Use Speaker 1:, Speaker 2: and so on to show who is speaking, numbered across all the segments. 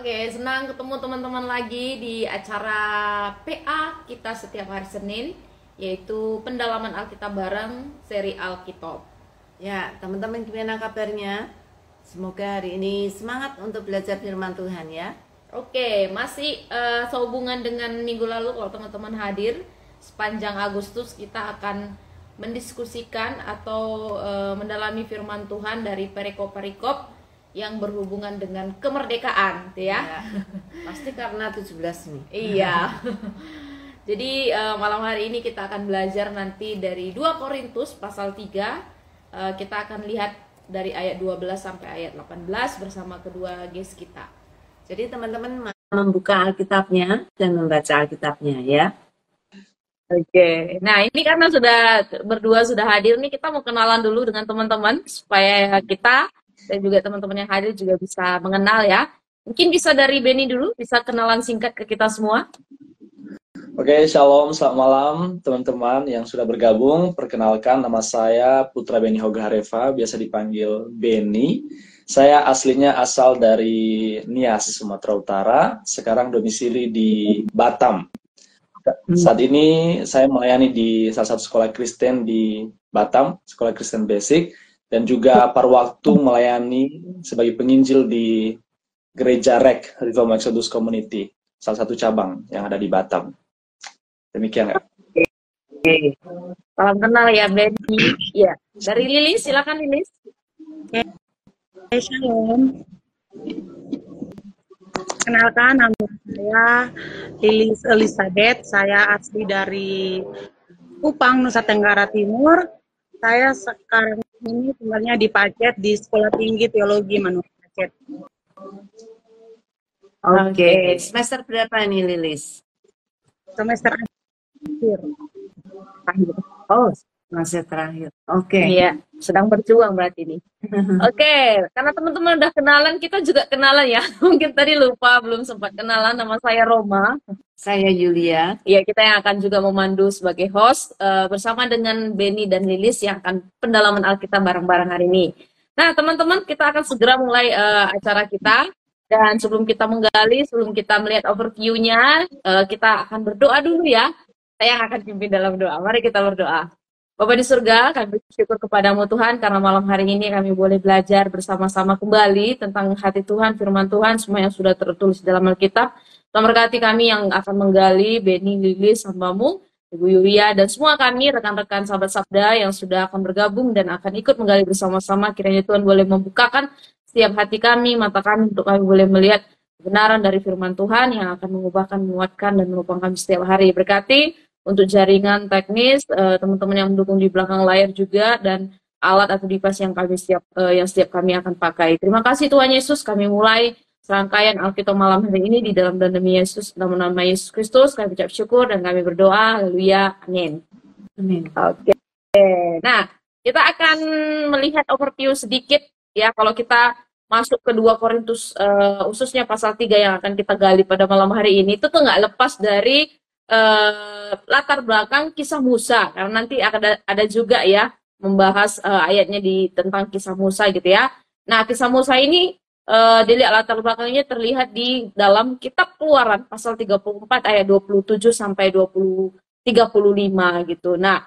Speaker 1: Oke, senang ketemu teman-teman lagi di acara PA kita setiap hari Senin, yaitu pendalaman Alkitab bareng seri Alkitab.
Speaker 2: Ya, teman-teman gimana kabarnya? Semoga hari ini semangat untuk belajar firman Tuhan ya.
Speaker 1: Oke, masih sehubungan dengan minggu lalu kalau teman-teman hadir, sepanjang Agustus kita akan mendiskusikan atau mendalami firman Tuhan dari perikop-perikop yang berhubungan dengan kemerdekaan, gitu ya.
Speaker 2: Pasti karena 17 nih.
Speaker 1: Iya. Jadi malam hari ini kita akan belajar nanti dari 2 Korintus pasal 3. Kita akan lihat dari ayat 12 sampai ayat 18 bersama kedua guest kita.
Speaker 2: Jadi teman-teman membuka Alkitabnya dan membaca Alkitabnya ya.
Speaker 1: Oke. Nah, ini karena berdua sudah hadir nih, kita mau kenalan dulu dengan teman-teman supaya kita dan juga teman-teman yang hadir juga bisa mengenal ya. Mungkin bisa dari Benny dulu, bisa kenalan singkat ke kita semua.
Speaker 3: Oke, shalom, selamat malam teman-teman yang sudah bergabung. Perkenalkan, nama saya Putra Benny Hoga Hareva, biasa dipanggil Benny. Saya aslinya asal dari Nias, Sumatera Utara. Sekarang domisili di Batam. Saat ini saya melayani di salah satu sekolah Kristen di Batam, Sekolah Kristen Basic. Dan juga paruh waktu melayani sebagai penginjil di Gereja REK, Reform Exodus Community, salah satu cabang yang ada di Batam. Demikian ya.
Speaker 1: Oke. Salam kenal ya Benny. Ya, dari Lilis, silakan Lilis.
Speaker 4: Shalom. Kenalkan, nama saya Lilis Elizabeth. Saya asli dari Kupang, Nusa Tenggara Timur. Saya sekarang ini tinggalnya di Pacet, di Sekolah Tinggi Teologi Manuk Pacet.
Speaker 2: Oke. Semester berapa nih Lilis?
Speaker 4: Semester akhir.
Speaker 2: Oh, semester terakhir. Oke.
Speaker 1: Iya, sedang berjuang berarti ini. Oke, karena teman-teman udah kenalan, kita juga kenalan ya. Mungkin tadi lupa, belum sempat kenalan. Nama saya Roma.
Speaker 2: Saya Yulia.
Speaker 1: Ya, kita yang akan juga memandu sebagai host bersama dengan Benny dan Lilis yang akan pendalaman Alkitab bareng-bareng hari ini. Nah, teman-teman, kita akan segera mulai acara kita. Dan sebelum kita menggali, sebelum kita melihat overview-nya, kita akan berdoa dulu ya. Saya yang akan pimpin dalam doa. Mari kita berdoa. Bapa di surga, kami bersyukur kepadamu Tuhan, karena malam hari ini kami boleh belajar bersama-sama kembali tentang hati Tuhan, firman Tuhan, semua yang sudah tertulis dalam Alkitab. Tuhan berkati kami yang akan menggali, Benny, Lilis, hambamu, Ibu Yuria, dan semua kami, rekan-rekan sahabat sabda yang sudah akan bergabung dan akan ikut menggali bersama-sama. Kiranya Tuhan boleh membukakan setiap hati kami, mata kami, untuk kami boleh melihat kebenaran dari firman Tuhan yang akan mengubahkan, menguatkan, dan menopang kami setiap hari. Berkati untuk jaringan teknis, teman-teman yang mendukung di belakang layar juga, dan alat atau device yang setiap kami akan pakai. Terima kasih Tuhan Yesus, kami mulai serangkaian Alkitab malam hari ini di dalam nama Yesus, dalam nama Yesus Kristus, kami ucap syukur dan kami berdoa, haleluya, amin.
Speaker 2: Amin.
Speaker 1: Oke. Nah, kita akan melihat overview sedikit ya, kalau kita masuk ke 2 Korintus, khususnya pasal 3 yang akan kita gali pada malam hari ini, itu tuh nggak lepas dari latar belakang kisah Musa, karena nanti ada juga ya membahas ayatnya tentang kisah Musa gitu ya. Nah, kisah Musa ini dilihat latar belakangnya terlihat di dalam kitab Keluaran pasal 34 ayat 27 sampai 35 gitu. Nah,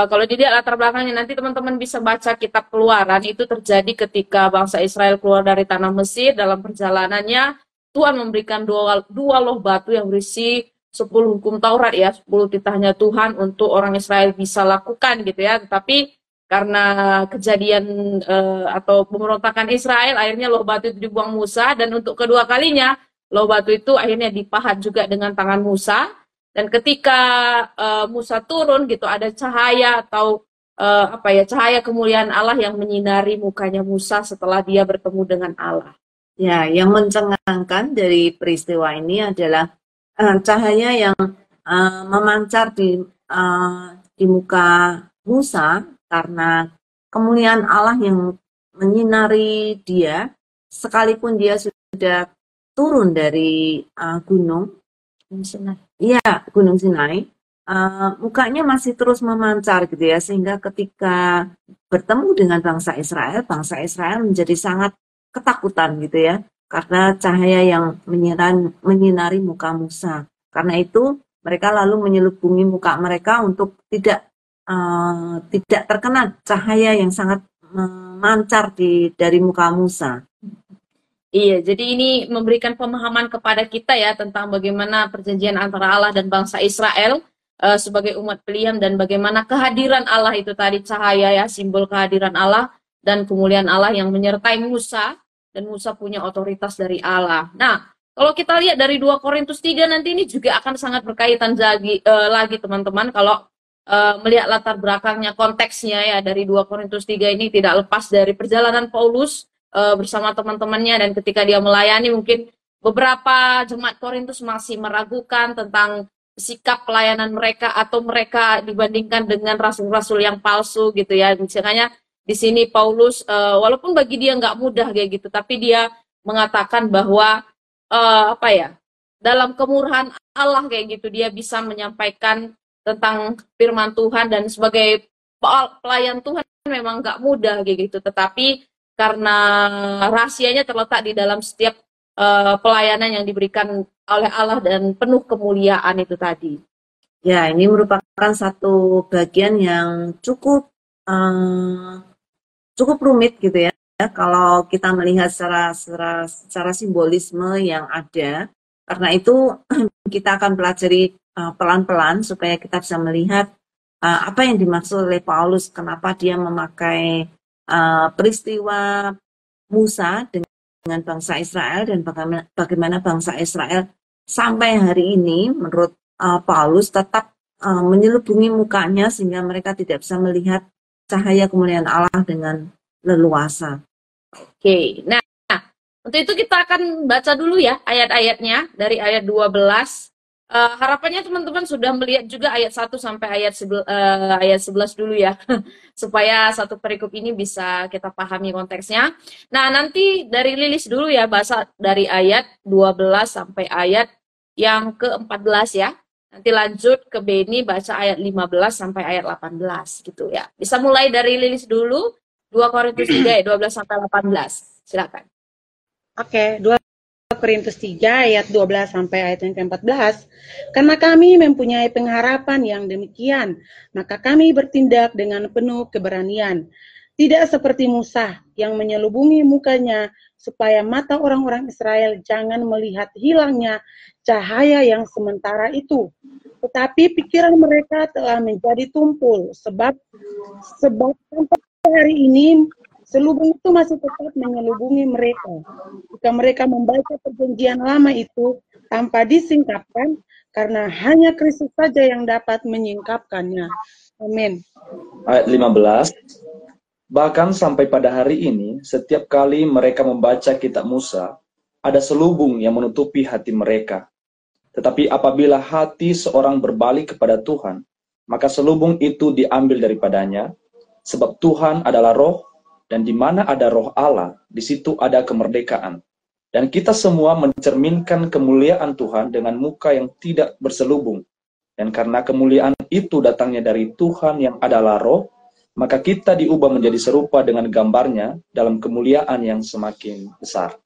Speaker 1: kalau dilihat latar belakangnya, nanti teman-teman bisa baca kitab Keluaran, itu terjadi ketika bangsa Israel keluar dari tanah Mesir. Dalam perjalanannya Tuhan memberikan dua loh batu yang berisi 10 hukum Taurat ya, 10 titahnya Tuhan untuk orang Israel bisa lakukan gitu ya. Tetapi karena kejadian atau pemberontakan Israel, akhirnya loh batu itu dibuang Musa, dan untuk kedua kalinya loh batu itu akhirnya dipahat juga dengan tangan Musa. Dan ketika Musa turun gitu, ada cahaya atau cahaya kemuliaan Allah yang menyinari mukanya Musa setelah dia bertemu dengan Allah.
Speaker 2: Ya, yang mencengangkan dari peristiwa ini adalah cahaya yang memancar di muka Musa, karena kemuliaan Allah yang menyinari dia, sekalipun dia sudah turun dari gunung Sinai. Iya, Gunung Sinai, mukanya masih terus memancar gitu ya, sehingga ketika bertemu dengan bangsa Israel menjadi sangat ketakutan gitu ya. karena cahaya yang menyinari muka Musa. Karena itu mereka lalu menyelubungi muka mereka untuk tidak terkena cahaya yang sangat memancar dari muka Musa.
Speaker 1: Iya, jadi ini memberikan pemahaman kepada kita ya tentang bagaimana perjanjian antara Allah dan bangsa Israel sebagai umat pilihan dan bagaimana kehadiran Allah itu tadi cahaya ya, simbol kehadiran Allah dan kemuliaan Allah yang menyertai Musa dan Musa punya otoritas dari Allah. Nah, kalau kita lihat dari 2 Korintus 3 nanti ini juga akan sangat berkaitan lagi teman-teman kalau melihat latar belakangnya konteksnya ya dari 2 Korintus 3 ini tidak lepas dari perjalanan Paulus bersama teman-temannya dan ketika dia melayani mungkin beberapa jemaat Korintus masih meragukan tentang sikap pelayanan mereka atau mereka dibandingkan dengan rasul-rasul yang palsu gitu ya. Misalnya di sini Paulus walaupun bagi dia nggak mudah kayak gitu, tapi dia mengatakan bahwa dalam kemurahan Allah kayak gitu dia bisa menyampaikan tentang firman Tuhan dan sebagai pelayan Tuhan memang nggak mudah kayak gitu, tetapi karena rahasianya terletak di dalam setiap pelayanan yang diberikan oleh Allah dan penuh kemuliaan itu tadi.
Speaker 2: Ya, ini merupakan satu bagian yang cukup rumit gitu ya. Kalau kita melihat secara simbolisme yang ada, karena itu kita akan pelajari pelan-pelan supaya kita bisa melihat apa yang dimaksud oleh Paulus, kenapa dia memakai peristiwa Musa dengan bangsa Israel dan bagaimana bangsa Israel sampai hari ini menurut Paulus tetap menyelubungi mukanya sehingga mereka tidak bisa melihat cahaya kemuliaan Allah dengan leluasa.
Speaker 1: Oke, nah untuk itu kita akan baca dulu ya ayat-ayatnya dari ayat 12. Harapannya teman-teman sudah melihat juga ayat 1 sampai ayat 11 dulu ya, supaya satu perikop ini bisa kita pahami konteksnya. Nah, nanti dari Lilis dulu ya, bahasa dari ayat 12 sampai ayat yang ke-14 ya. Nanti lanjut ke Beni baca ayat 15 sampai ayat 18 gitu ya. Bisa mulai dari Lilis dulu, 2 Korintus 3 ayat 12 sampai 18. Silakan.
Speaker 4: Oke, 2 Korintus 3 ayat 12 sampai ayat yang ke-14. Karena kami mempunyai pengharapan yang demikian, maka kami bertindak dengan penuh keberanian. Tidak seperti Musa yang menyelubungi mukanya supaya mata orang-orang Israel jangan melihat hilangnya cahaya yang sementara itu. Tetapi pikiran mereka telah menjadi tumpul sebab sampai hari ini selubung itu masih tetap menyelubungi mereka. Jika mereka membaca perjanjian lama itu tanpa disingkapkan, karena hanya Kristus saja yang dapat menyingkapkannya. Amin.
Speaker 3: Ayat 15. Bahkan sampai pada hari ini, setiap kali mereka membaca kitab Musa, ada selubung yang menutupi hati mereka. Tetapi apabila hati seorang berbalik kepada Tuhan, maka selubung itu diambil daripadanya, sebab Tuhan adalah roh, dan di mana ada roh Allah, di situ ada kemerdekaan. Dan kita semua mencerminkan kemuliaan Tuhan dengan muka yang tidak berselubung. Dan karena kemuliaan itu datangnya dari Tuhan yang adalah roh, maka kita diubah menjadi serupa dengan gambarnya dalam kemuliaan yang semakin besar.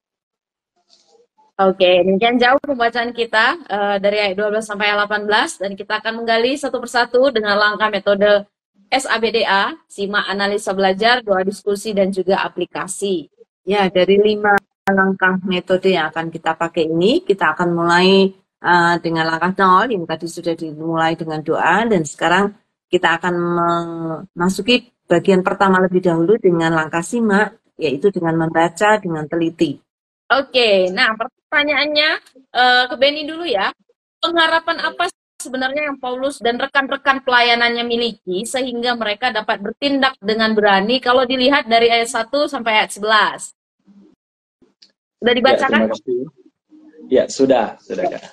Speaker 1: Oke, demikian jauh pembacaan kita dari ayat 12 sampai ayat 18, dan kita akan menggali satu persatu dengan langkah metode SABDA, simak, analisa, belajar, doa, diskusi, dan juga aplikasi.
Speaker 2: Ya, dari 5 langkah metode yang akan kita pakai ini, kita akan mulai dengan langkah 0, yang tadi sudah dimulai dengan doa, dan sekarang kita akan memasuki bagian pertama lebih dahulu dengan langkah simak, yaitu dengan membaca dengan teliti.
Speaker 1: Oke, nah pertanyaannya ke Beni dulu ya. Pengharapan apa sebenarnya yang Paulus dan rekan-rekan pelayanannya miliki sehingga mereka dapat bertindak dengan berani kalau dilihat dari ayat 1 sampai ayat 11? Sudah dibacakan?
Speaker 3: Ya, terima kasih. Ya, sudah Kak.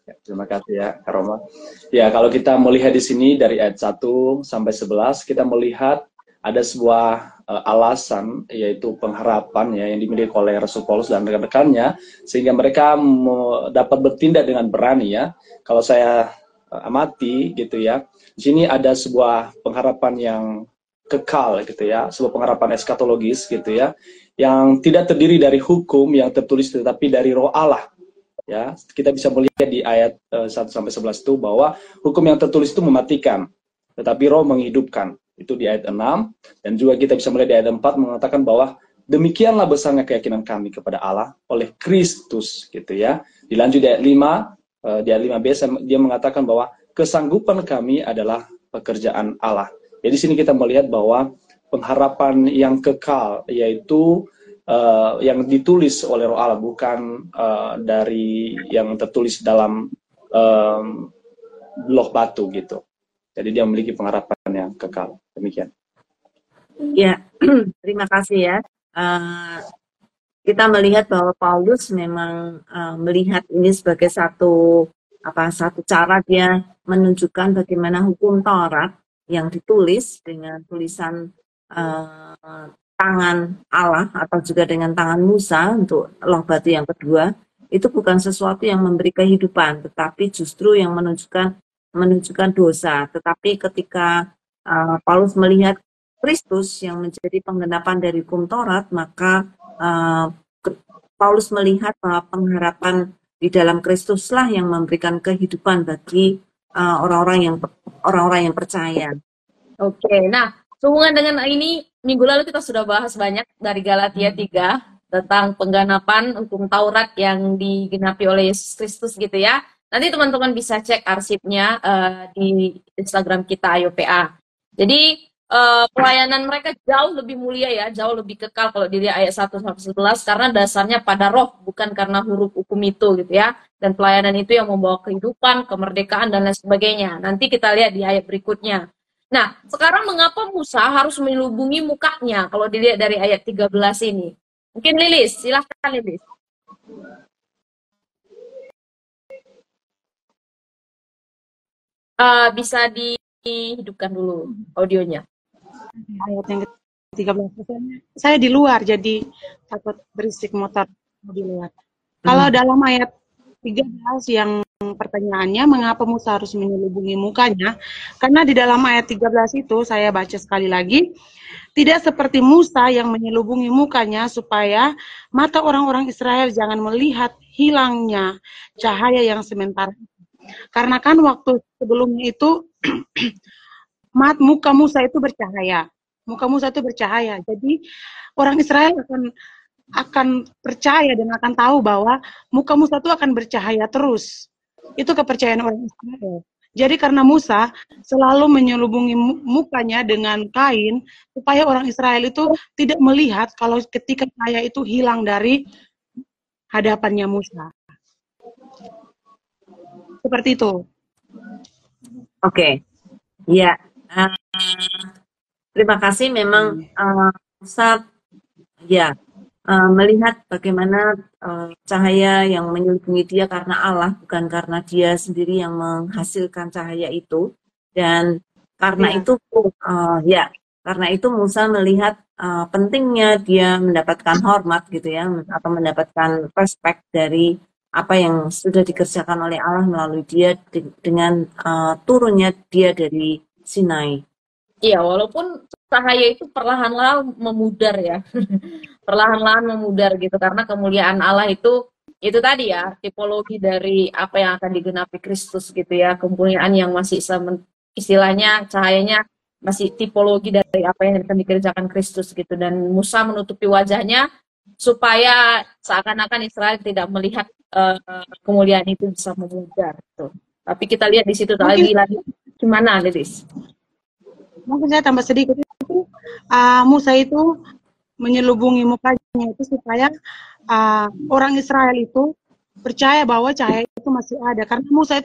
Speaker 3: Ya, terima kasih ya, Kak Roma. Ya, kalau kita melihat di sini dari ayat 1 sampai 11, kita melihat ada sebuah alasan, yaitu pengharapan ya yang dimiliki oleh Rasul Paulus dan rekan-rekannya, sehingga mereka dapat bertindak dengan berani ya. Kalau saya amati gitu ya, di sini ada sebuah pengharapan yang kekal gitu ya, sebuah pengharapan eskatologis gitu ya, yang tidak terdiri dari hukum yang tertulis tetapi dari Roh Allah. Ya, kita bisa melihat di ayat 1 sampai 11 itu bahwa hukum yang tertulis itu mematikan, tetapi Roh menghidupkan. Itu di ayat 6, dan juga kita bisa melihat di ayat 4 mengatakan bahwa demikianlah besarnya keyakinan kami kepada Allah oleh Kristus gitu ya. Dilanjut di ayat 5, di ayat 5b dia mengatakan bahwa kesanggupan kami adalah pekerjaan Allah. Jadi sini kita melihat bahwa pengharapan yang kekal yaitu yang ditulis oleh Roh Allah, bukan dari yang tertulis dalam blok batu gitu. Jadi dia memiliki pengharapan yang kekal. Demikian.
Speaker 2: Ya, terima kasih ya. Kita melihat bahwa Paulus memang melihat ini sebagai satu cara dia menunjukkan bagaimana hukum Taurat yang ditulis dengan tulisan tangan Allah atau juga dengan tangan Musa untuk loh batu yang kedua, itu bukan sesuatu yang memberi kehidupan, tetapi justru yang menunjukkan dosa. Tetapi ketika Paulus melihat Kristus yang menjadi penggenapan dari hukum Taurat, maka Paulus melihat bahwa pengharapan di dalam Kristuslah yang memberikan kehidupan bagi orang-orang yang percaya.
Speaker 1: Oke, nah sehubungan dengan ini, minggu lalu kita sudah bahas banyak dari Galatia 3 tentang penggenapan hukum Taurat yang digenapi oleh Yesus Kristus gitu ya. Nanti teman-teman bisa cek arsipnya di Instagram kita AYOPA. Jadi pelayanan mereka jauh lebih mulia ya, jauh lebih kekal kalau dilihat ayat 1 sampai 11 karena dasarnya pada roh, bukan karena huruf hukum itu gitu ya. Dan pelayanan itu yang membawa kehidupan, kemerdekaan dan lain sebagainya. Nanti kita lihat di ayat berikutnya. Nah, sekarang mengapa Musa harus melubungi mukanya kalau dilihat dari ayat 13 ini? Mungkin Lilis, silahkan Lilis. Bisa dihidupkan dulu audionya.
Speaker 4: Ayat yang ke-13, saya di luar jadi takut berisik motor di luar. Kalau dalam ayat 13 yang pertanyaannya mengapa Musa harus menyelubungi mukanya, karena di dalam ayat 13 itu saya baca sekali lagi, tidak seperti Musa yang menyelubungi mukanya supaya mata orang-orang Israel jangan melihat hilangnya cahaya yang sementara. Karena kan waktu sebelumnya itu muka Musa itu bercahaya. Muka Musa itu bercahaya. Jadi orang Israel akan percaya dan akan tahu bahwa muka Musa itu akan bercahaya terus. Itu kepercayaan orang Israel. Jadi karena Musa selalu menyelubungi mukanya dengan kain supaya orang Israel itu tidak melihat kalau ketika cahaya itu hilang dari hadapannya Musa. Seperti itu.
Speaker 2: Oke. Ya. Terima kasih. Memang Musa ya melihat bagaimana cahaya yang menyelubungi dia karena Allah, bukan karena dia sendiri yang menghasilkan cahaya itu. Dan karena karena itu Musa melihat pentingnya dia mendapatkan hormat gitu ya, atau mendapatkan respect dari apa yang sudah dikerjakan oleh Allah melalui dia dengan turunnya dia dari Sinai.
Speaker 1: Iya, walaupun cahaya itu perlahan-lahan memudar ya. Perlahan-lahan memudar gitu karena kemuliaan Allah itu tadi ya, tipologi dari apa yang akan digenapi Kristus gitu ya, kemuliaan yang masih istilahnya cahayanya masih tipologi dari apa yang akan dikerjakan Kristus gitu, dan Musa menutupi wajahnya supaya seakan-akan Israel tidak melihat kemuliaan itu bisa memudar gitu. Tapi kita lihat di situ lagi gimana, Lilis?
Speaker 4: Mungkin saya tambah sedikit itu Musa itu menyelubungi mukanya itu supaya orang Israel itu percaya bahwa cahaya itu masih ada, karena Musa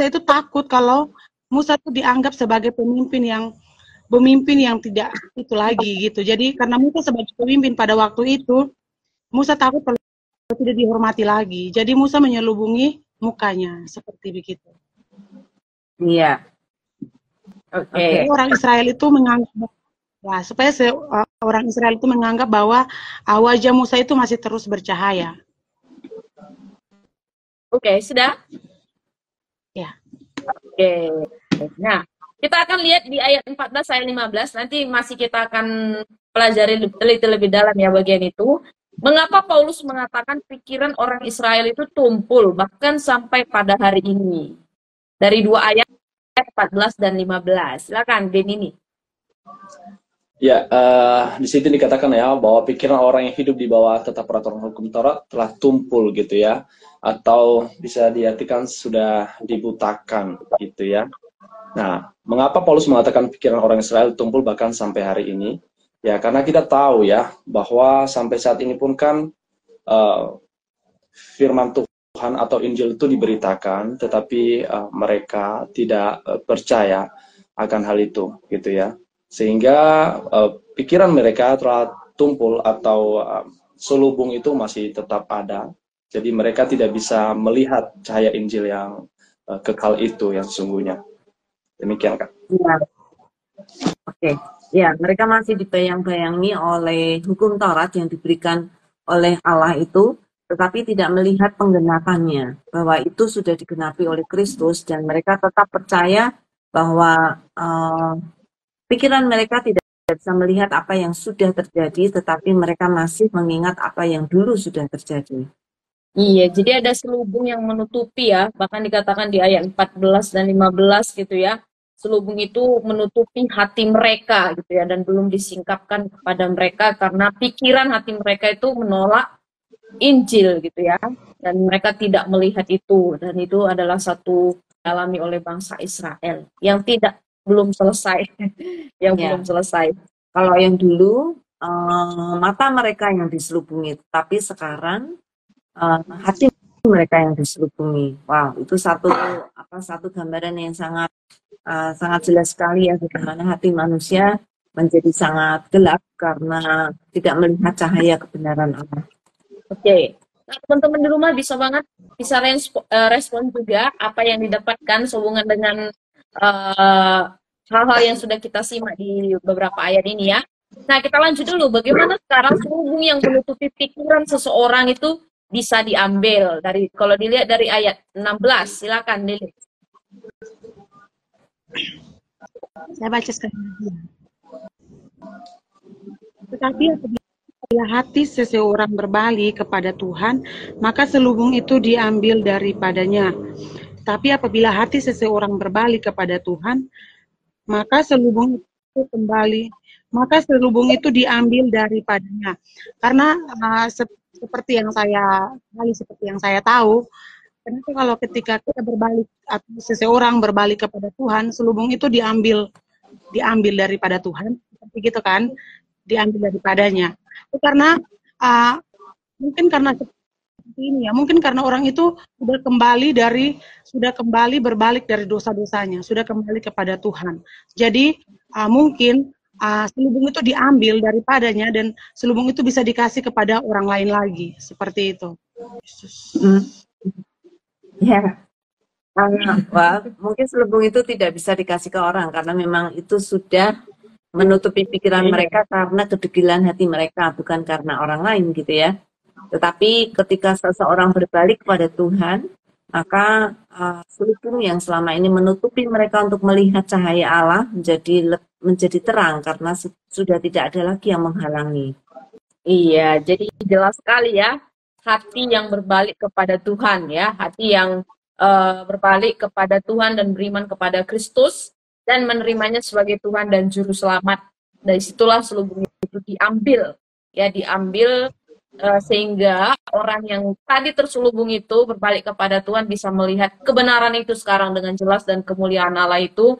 Speaker 4: itu takut kalau Musa itu dianggap sebagai pemimpin yang tidak itu lagi gitu. Jadi karena Musa sebagai pemimpin pada waktu itu, Musa takut kalau tidak dihormati lagi. Jadi Musa menyelubungi mukanya seperti begitu.
Speaker 2: Iya. Oke.
Speaker 4: Orang Israel itu menganggap supaya orang Israel itu menganggap bahwa wajah Musa itu masih terus bercahaya.
Speaker 1: Oke, sudah?
Speaker 4: Ya.
Speaker 1: Oke. Nah, Kita akan lihat di ayat 14 ayat 15, nanti masih kita akan pelajari teliti lebih dalam ya bagian itu. Mengapa Paulus mengatakan pikiran orang Israel itu tumpul bahkan sampai pada hari ini? Dari 2 ayat 14 dan 15. Silakan Ben ini.
Speaker 3: Ya, di situ dikatakan ya bahwa pikiran orang yang hidup di bawah tetap peraturan hukum Taurat telah tumpul gitu ya, atau bisa diartikan sudah dibutakan gitu ya. Nah, mengapa Paulus mengatakan pikiran orang Israel tumpul bahkan sampai hari ini? Ya, karena kita tahu ya bahwa sampai saat ini pun kan firman Tuhan atau Injil itu diberitakan, tetapi mereka tidak percaya akan hal itu, gitu ya. Sehingga pikiran mereka telah tumpul atau selubung itu masih tetap ada. Jadi mereka tidak bisa melihat cahaya Injil yang kekal itu yang sesungguhnya. Demikian, Kak.
Speaker 2: Ya, oke. Ya, mereka masih dibayang-bayangi oleh hukum Taurat yang diberikan oleh Allah itu, tetapi tidak melihat penggenapannya, bahwa itu sudah digenapi oleh Kristus, dan mereka tetap percaya bahwa pikiran mereka tidak bisa melihat apa yang sudah terjadi, tetapi mereka masih mengingat apa yang dulu sudah terjadi.
Speaker 1: Iya, jadi ada selubung yang menutupi ya, bahkan dikatakan di ayat 14 dan 15 gitu ya. Selubung itu menutupi hati mereka gitu ya, dan belum disingkapkan kepada mereka karena pikiran hati mereka itu menolak Injil gitu ya. Dan mereka tidak melihat itu, dan itu adalah satu alami oleh bangsa Israel yang belum selesai, yang
Speaker 2: Ya.
Speaker 1: belum selesai.
Speaker 2: Kalau yang dulu mata mereka yang diselubungi, tapi sekarang hati mereka yang diselubungi. Wow, itu satu gambaran yang sangat jelas sekali ya, bagaimana hati manusia menjadi sangat gelap karena tidak melihat cahaya kebenaran Allah.
Speaker 1: Oke. Nah, teman-teman di rumah bisa respon juga apa yang didapatkan sehubungan dengan hal-hal yang sudah kita simak di beberapa ayat ini ya. Nah, kita lanjut dulu. Bagaimana sekarang selubung yang menutupi pikiran seseorang itu bisa diambil kalau dilihat dari ayat 16. Silakan Lili.
Speaker 4: Saya baca sekali lagi. Tetapi apabila hati seseorang berbalik kepada Tuhan, maka selubung itu diambil daripadanya. Tapi apabila hati seseorang berbalik kepada Tuhan, maka selubung itu diambil daripadanya. Karena seperti yang saya tahu, kenapa kalau ketika kita berbalik atau seseorang berbalik kepada Tuhan, selubung itu diambil daripada Tuhan, seperti gitu kan, diambil daripadanya. Itu karena mungkin karena seperti ini ya, mungkin karena orang itu sudah kembali berbalik dari dosa-dosanya, sudah kembali kepada Tuhan. Jadi mungkin selubung itu diambil daripadanya dan selubung itu bisa dikasih kepada orang lain lagi, seperti itu.
Speaker 2: Ya, wah, mungkin selubung itu tidak bisa dikasih ke orang karena memang itu sudah menutupi pikiran mereka karena kedegilan hati mereka, bukan karena orang lain gitu ya. Tetapi ketika seseorang berbalik kepada Tuhan, maka selubung yang selama ini menutupi mereka untuk melihat cahaya Allah menjadi terang karena sudah tidak ada lagi yang menghalangi.
Speaker 1: Iya, jadi jelas sekali ya, hati yang berbalik kepada Tuhan ya, hati yang berbalik kepada Tuhan dan beriman kepada Kristus dan menerimanya sebagai Tuhan dan Juru Selamat. Dari situlah selubung itu diambil sehingga orang yang tadi terselubung itu berbalik kepada Tuhan bisa melihat kebenaran itu sekarang dengan jelas dan kemuliaan Allah itu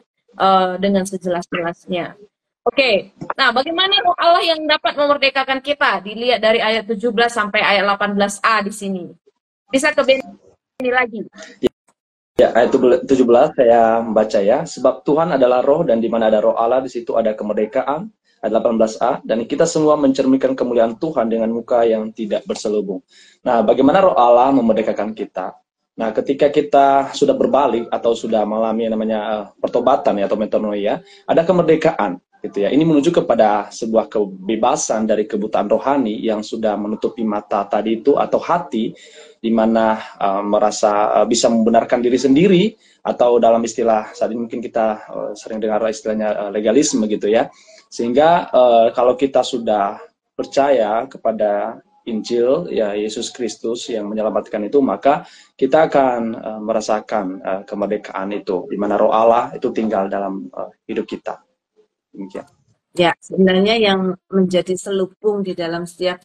Speaker 1: dengan sejelas-jelasnya. Oke, nah bagaimana roh Allah yang dapat memerdekakan kita? Dilihat dari ayat 17 sampai ayat 18a di sini. Bisa ke Beni lagi.
Speaker 3: Ya, ayat 17 saya membaca ya. Sebab Tuhan adalah roh dan di mana ada roh Allah di situ ada kemerdekaan. Ayat 18a, dan kita semua mencerminkan kemuliaan Tuhan dengan muka yang tidak berselubung. Nah, bagaimana roh Allah memerdekakan kita? Nah, ketika kita sudah berbalik atau sudah mengalami yang namanya pertobatan ya, atau metanoia, ada kemerdekaan gitu ya. Ini menuju kepada sebuah kebebasan dari kebutaan rohani yang sudah menutupi mata tadi itu atau hati, di mana merasa bisa membenarkan diri sendiri, atau dalam istilah saat ini mungkin kita sering dengar istilahnya legalisme gitu ya. Sehingga kalau kita sudah percaya kepada Injil ya Yesus Kristus yang menyelamatkan itu, maka kita akan merasakan kemerdekaan itu, di mana Roh Allah itu tinggal dalam hidup kita. Demikian.
Speaker 2: Ya, sebenarnya yang menjadi selubung di dalam setiap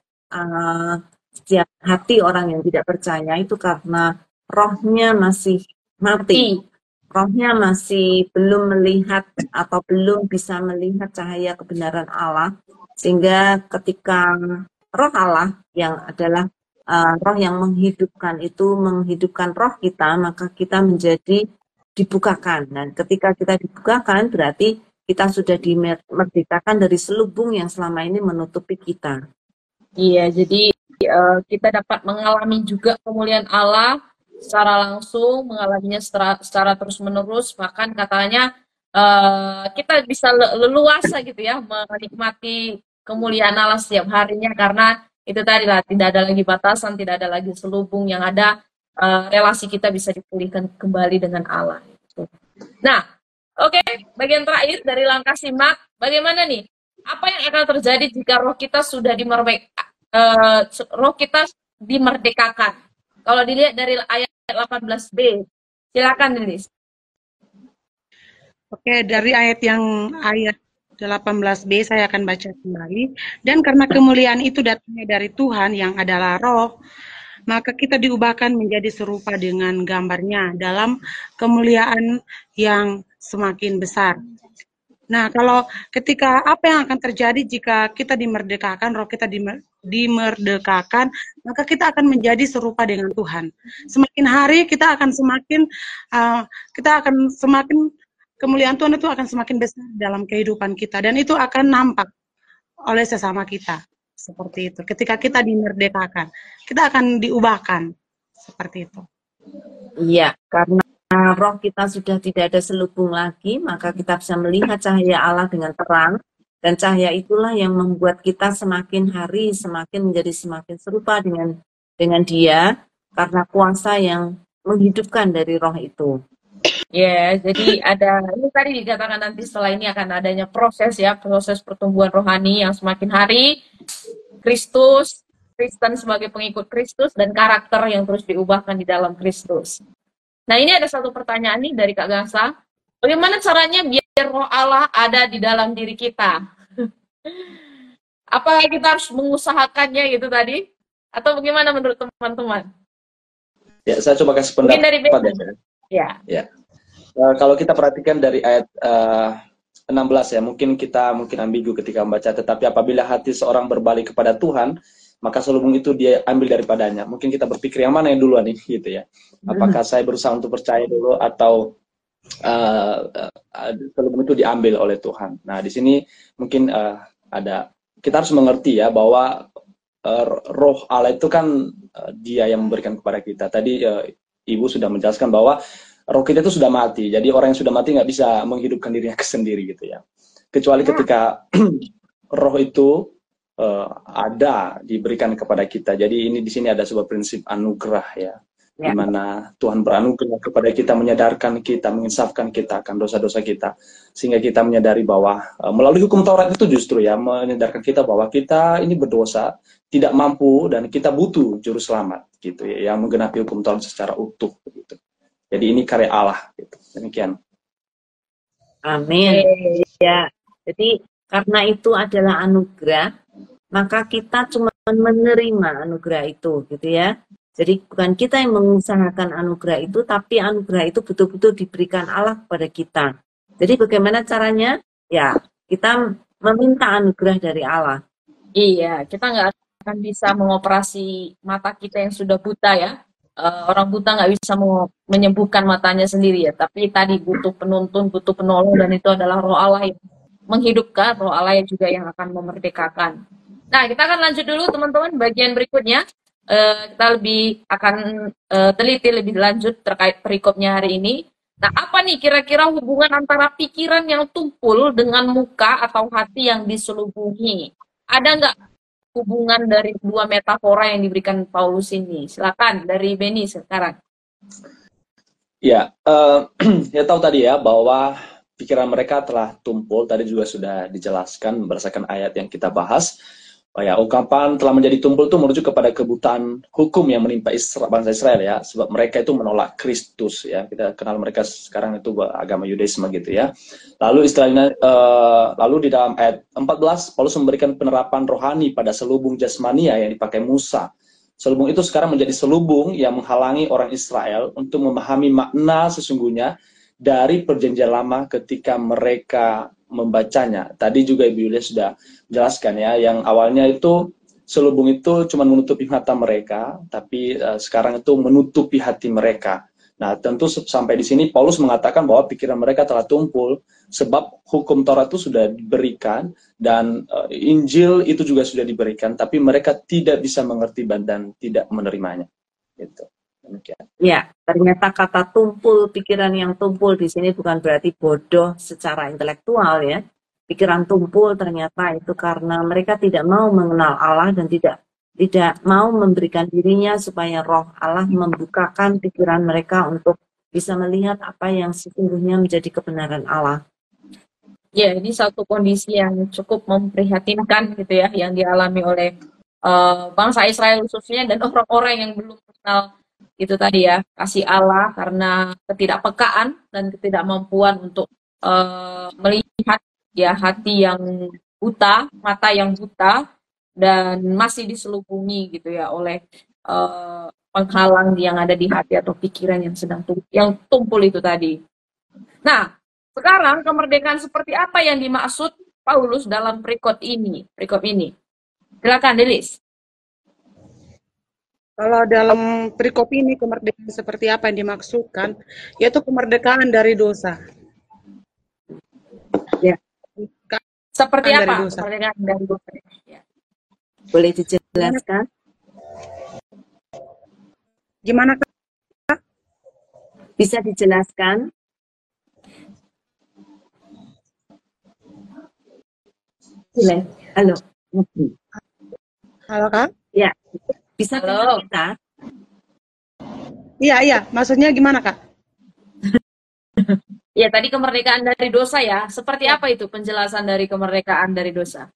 Speaker 2: hati orang yang tidak percaya itu karena rohnya masih mati. Rohnya masih belum melihat atau belum bisa melihat cahaya kebenaran Allah. Sehingga ketika Roh Allah yang adalah roh yang menghidupkan itu, menghidupkan roh kita, maka kita menjadi dibukakan. Dan ketika kita dibukakan berarti kita sudah dimerdekakan dari selubung yang selama ini menutupi kita.
Speaker 1: Iya, jadi kita dapat mengalami juga kemuliaan Allah secara langsung, mengalaminya secara terus-menerus, bahkan katanya kita bisa leluasa gitu ya, menikmati kemuliaan Allah setiap harinya, karena itu tadi lah, tidak ada lagi batasan, tidak ada lagi selubung, yang ada relasi kita bisa dipulihkan kembali dengan Allah. Nah, oke, bagian terakhir dari langkah simak, bagaimana nih? Apa yang akan terjadi jika roh kita sudah dimerdekakan? Kalau dilihat dari ayat 18b, silakan Lilis.
Speaker 4: Oke, dari ayat 18b saya akan baca kembali. Dan karena kemuliaan itu datangnya dari Tuhan yang adalah roh, maka kita diubahkan menjadi serupa dengan gambarnya dalam kemuliaan yang semakin besar. Nah, kalau ketika apa yang akan terjadi jika kita dimerdekakan, roh kita dimerdekakan, maka kita akan menjadi serupa dengan Tuhan. Semakin hari kita akan semakin kemuliaan Tuhan itu akan semakin besar dalam kehidupan kita, dan itu akan nampak oleh sesama kita. Seperti itu. Ketika kita dimerdekakan, kita akan diubahkan. Seperti itu.
Speaker 2: Iya, karena roh kita sudah tidak ada selubung lagi, maka kita bisa melihat cahaya Allah dengan terang, dan cahaya itulah yang membuat kita semakin hari semakin menjadi semakin serupa dengan Dia, karena kuasa yang menghidupkan dari roh itu.
Speaker 1: Ya, jadi ini tadi dikatakan nanti setelah ini akan adanya proses pertumbuhan rohani yang semakin hari, Kristen sebagai pengikut Kristus, dan karakter yang terus diubahkan di dalam Kristus. Nah, ini ada satu pertanyaan nih dari Kak Gasa. Bagaimana caranya biar roh Allah ada di dalam diri kita? Apa kita harus mengusahakannya gitu tadi? Atau bagaimana menurut teman-teman?
Speaker 3: Ya, saya coba kasih pendapat.
Speaker 1: Mungkin dari
Speaker 3: ya. Kalau kita perhatikan dari ayat 16 ya, mungkin ambigu ketika membaca, tetapi apabila hati seorang berbalik kepada Tuhan, maka selubung itu dia ambil daripadanya. Mungkin kita berpikir yang mana yang duluan nih, gitu ya. Apakah saya berusaha untuk percaya dulu, atau selubung itu diambil oleh Tuhan. Nah, di sini mungkin kita harus mengerti ya, bahwa roh Allah itu kan Dia yang memberikan kepada kita. Tadi Ibu sudah menjelaskan bahwa roh kita itu sudah mati. Jadi orang yang sudah mati nggak bisa menghidupkan dirinya sendiri gitu ya. Kecuali ketika roh itu diberikan kepada kita. Jadi ini di sini ada sebuah prinsip anugerah ya, di mana Tuhan beranugerah kepada kita, menyadarkan kita, menginsafkan kita akan dosa-dosa kita, sehingga kita menyadari bahwa melalui hukum Taurat itu justru ya menyadarkan kita bahwa kita ini berdosa, tidak mampu, dan kita butuh juru selamat gitu ya, yang menggenapi hukum Taurat secara utuh gitu. Jadi ini karya Allah gitu. Demikian.
Speaker 2: Amin. Ya. Jadi karena itu adalah anugerah, maka kita cuma menerima anugerah itu, gitu ya. Jadi bukan kita yang mengusahakan anugerah itu, tapi anugerah itu betul-betul diberikan Allah kepada kita. Jadi bagaimana caranya? Ya, kita meminta anugerah dari Allah.
Speaker 1: Iya, kita nggak akan bisa mengoperasi mata kita yang sudah buta ya. Orang buta nggak bisa menyembuhkan matanya sendiri ya, tapi tadi butuh penuntun, butuh penolong, dan itu adalah Roh Allah yang menghidupkan, Roh Allah yang juga yang akan memerdekakan. Nah, kita akan lanjut dulu teman-teman bagian berikutnya. Kita akan teliti lebih lanjut terkait perikopnya hari ini. Nah, apa nih kira-kira hubungan antara pikiran yang tumpul dengan muka atau hati yang diselubungi? Ada nggak hubungan dari dua metafora yang diberikan Paulus ini? Silakan dari Beni sekarang.
Speaker 3: Ya, ya tahu tadi ya bahwa pikiran mereka telah tumpul. Tadi juga sudah dijelaskan berdasarkan ayat yang kita bahas. Ya, ungkapan telah menjadi tumpul itu merujuk kepada kebutaan hukum yang menimpa bangsa Israel ya, sebab mereka itu menolak Kristus ya. Kita kenal mereka sekarang itu agama Yudaisme gitu ya. Lalu istilahnya lalu di dalam ayat 14 Paulus memberikan penerapan rohani pada selubung jasmania yang dipakai Musa. Selubung itu sekarang menjadi selubung yang menghalangi orang Israel untuk memahami makna sesungguhnya dari perjanjian lama ketika mereka membacanya. Tadi juga Ibu Yulia sudah menjelaskan ya, yang awalnya itu selubung itu cuma menutupi mata mereka, tapi sekarang itu menutupi hati mereka. Nah, tentu sampai di sini Paulus mengatakan bahwa pikiran mereka telah tumpul sebab hukum Taurat itu sudah diberikan dan Injil itu juga sudah diberikan, tapi mereka tidak bisa mengerti dan tidak menerimanya. Gitu. Demikian.
Speaker 2: Ya, ternyata kata tumpul, pikiran yang tumpul di sini bukan berarti bodoh secara intelektual ya. Pikiran tumpul ternyata itu karena mereka tidak mau mengenal Allah dan tidak mau memberikan dirinya supaya roh Allah membukakan pikiran mereka untuk bisa melihat apa yang sesungguhnya menjadi kebenaran Allah.
Speaker 1: Ya, ini satu kondisi yang cukup memprihatinkan gitu ya, yang dialami oleh bangsa Israel khususnya dan orang-orang yang belum kenal itu tadi ya, kasih Allah karena ketidakpekaan dan ketidakmampuan untuk melihat ya hati yang buta, mata yang buta dan masih diselubungi gitu ya oleh penghalang yang ada di hati atau pikiran yang sedang yang tumpul itu tadi. Nah, sekarang kemerdekaan seperti apa yang dimaksud Paulus dalam perikop ini? Silakan, Delis.
Speaker 4: Kalau dalam perikop ini kemerdekaan seperti apa yang dimaksudkan, yaitu kemerdekaan dari dosa.
Speaker 2: Ya.
Speaker 1: Seperti apa kemerdekaan dari dosa? Ya.
Speaker 2: Boleh dijelaskan?
Speaker 4: Gimana, Kak?
Speaker 2: Bisa dijelaskan? Halo.
Speaker 4: Halo, Kak?
Speaker 2: Ya, bisa dengar kita?
Speaker 4: Iya, maksudnya gimana, Kak?
Speaker 1: Ya, tadi kemerdekaan dari dosa ya. Seperti apa itu penjelasan dari kemerdekaan dari dosa?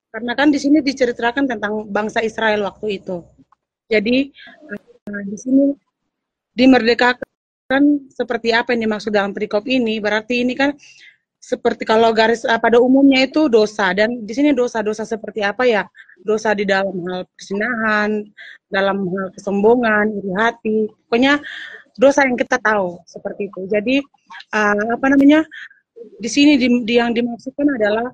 Speaker 4: Karena kan di sini diceritakan tentang bangsa Israel waktu itu. Jadi di sini dimerdekakan seperti apa yang dimaksud dalam perikop ini, berarti ini kan seperti kalau garis pada umumnya itu dosa, dan di sini dosa-dosa seperti apa ya? Dosa di dalam hal persinahan, dalam hal kesombongan, iri hati, pokoknya dosa yang kita tahu seperti itu. Jadi di sini yang dimaksudkan adalah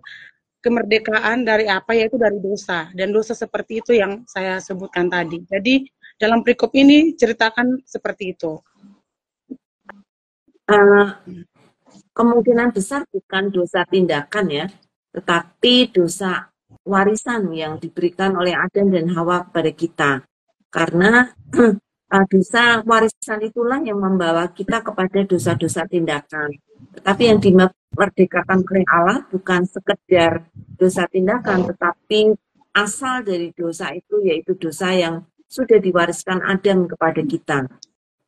Speaker 4: kemerdekaan dari apa, yaitu dari dosa, dan dosa seperti itu yang saya sebutkan tadi. Jadi dalam perikop ini ceritakan seperti itu.
Speaker 2: Kemungkinan besar bukan dosa tindakan ya, tetapi dosa warisan yang diberikan oleh Adam dan Hawa kepada kita. Karena dosa warisan itulah yang membawa kita kepada dosa-dosa tindakan. Tetapi yang dimerdekakan oleh Allah bukan sekedar dosa tindakan, tetapi asal dari dosa itu yaitu dosa yang sudah diwariskan Adam kepada kita.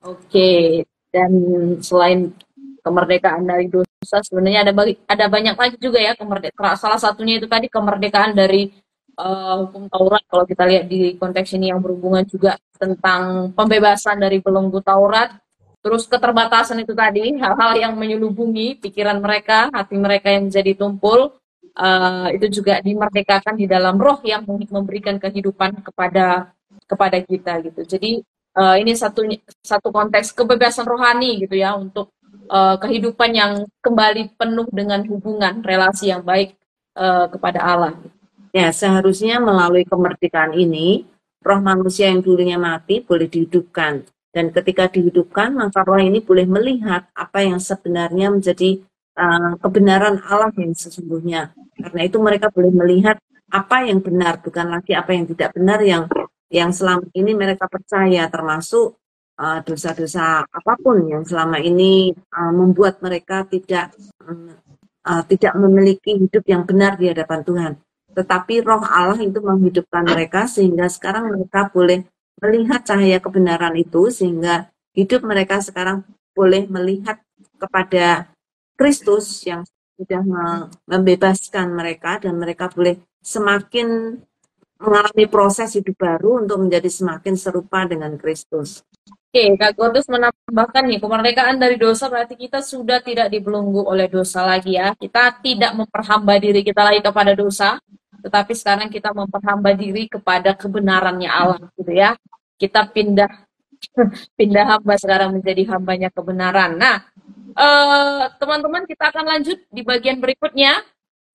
Speaker 1: Oke, dan selain kemerdekaan dari dosa, sebenarnya ada banyak lagi juga ya kemerdekaan. Salah satunya itu tadi kemerdekaan dari hukum Taurat. Kalau kita lihat di konteks ini yang berhubungan juga tentang pembebasan dari belenggu Taurat, terus keterbatasan itu tadi, hal-hal yang menyelubungi pikiran mereka, hati mereka yang menjadi tumpul, itu juga dimerdekakan di dalam roh yang memberikan kehidupan kepada kita gitu. Jadi ini satu konteks kebebasan rohani gitu ya, untuk kehidupan yang kembali penuh dengan hubungan relasi yang baik kepada Allah.
Speaker 2: Ya, seharusnya melalui kemerdekaan ini, roh manusia yang dulunya mati boleh dihidupkan. Dan ketika dihidupkan, maka roh ini boleh melihat apa yang sebenarnya menjadi kebenaran Allah yang sesungguhnya. Karena itu mereka boleh melihat apa yang benar, bukan lagi apa yang tidak benar yang selama ini mereka percaya, termasuk dosa-dosa apapun yang selama ini membuat mereka tidak memiliki hidup yang benar di hadapan Tuhan. Tetapi Roh Allah itu menghidupkan mereka sehingga sekarang mereka boleh melihat cahaya kebenaran itu, sehingga hidup mereka sekarang boleh melihat kepada Kristus yang sudah membebaskan mereka, dan mereka boleh semakin mengalami proses hidup baru untuk menjadi semakin serupa dengan Kristus.
Speaker 1: Oke, Kak Godus menambahkan nih, kemerdekaan dari dosa berarti kita sudah tidak dibelenggu oleh dosa lagi ya. Kita tidak memperhamba diri kita lagi kepada dosa, tetapi sekarang kita memperhamba diri kepada kebenarannya Allah gitu ya. Kita pindah hamba sekarang menjadi hambanya kebenaran. Nah, teman-teman, kita akan lanjut di bagian berikutnya.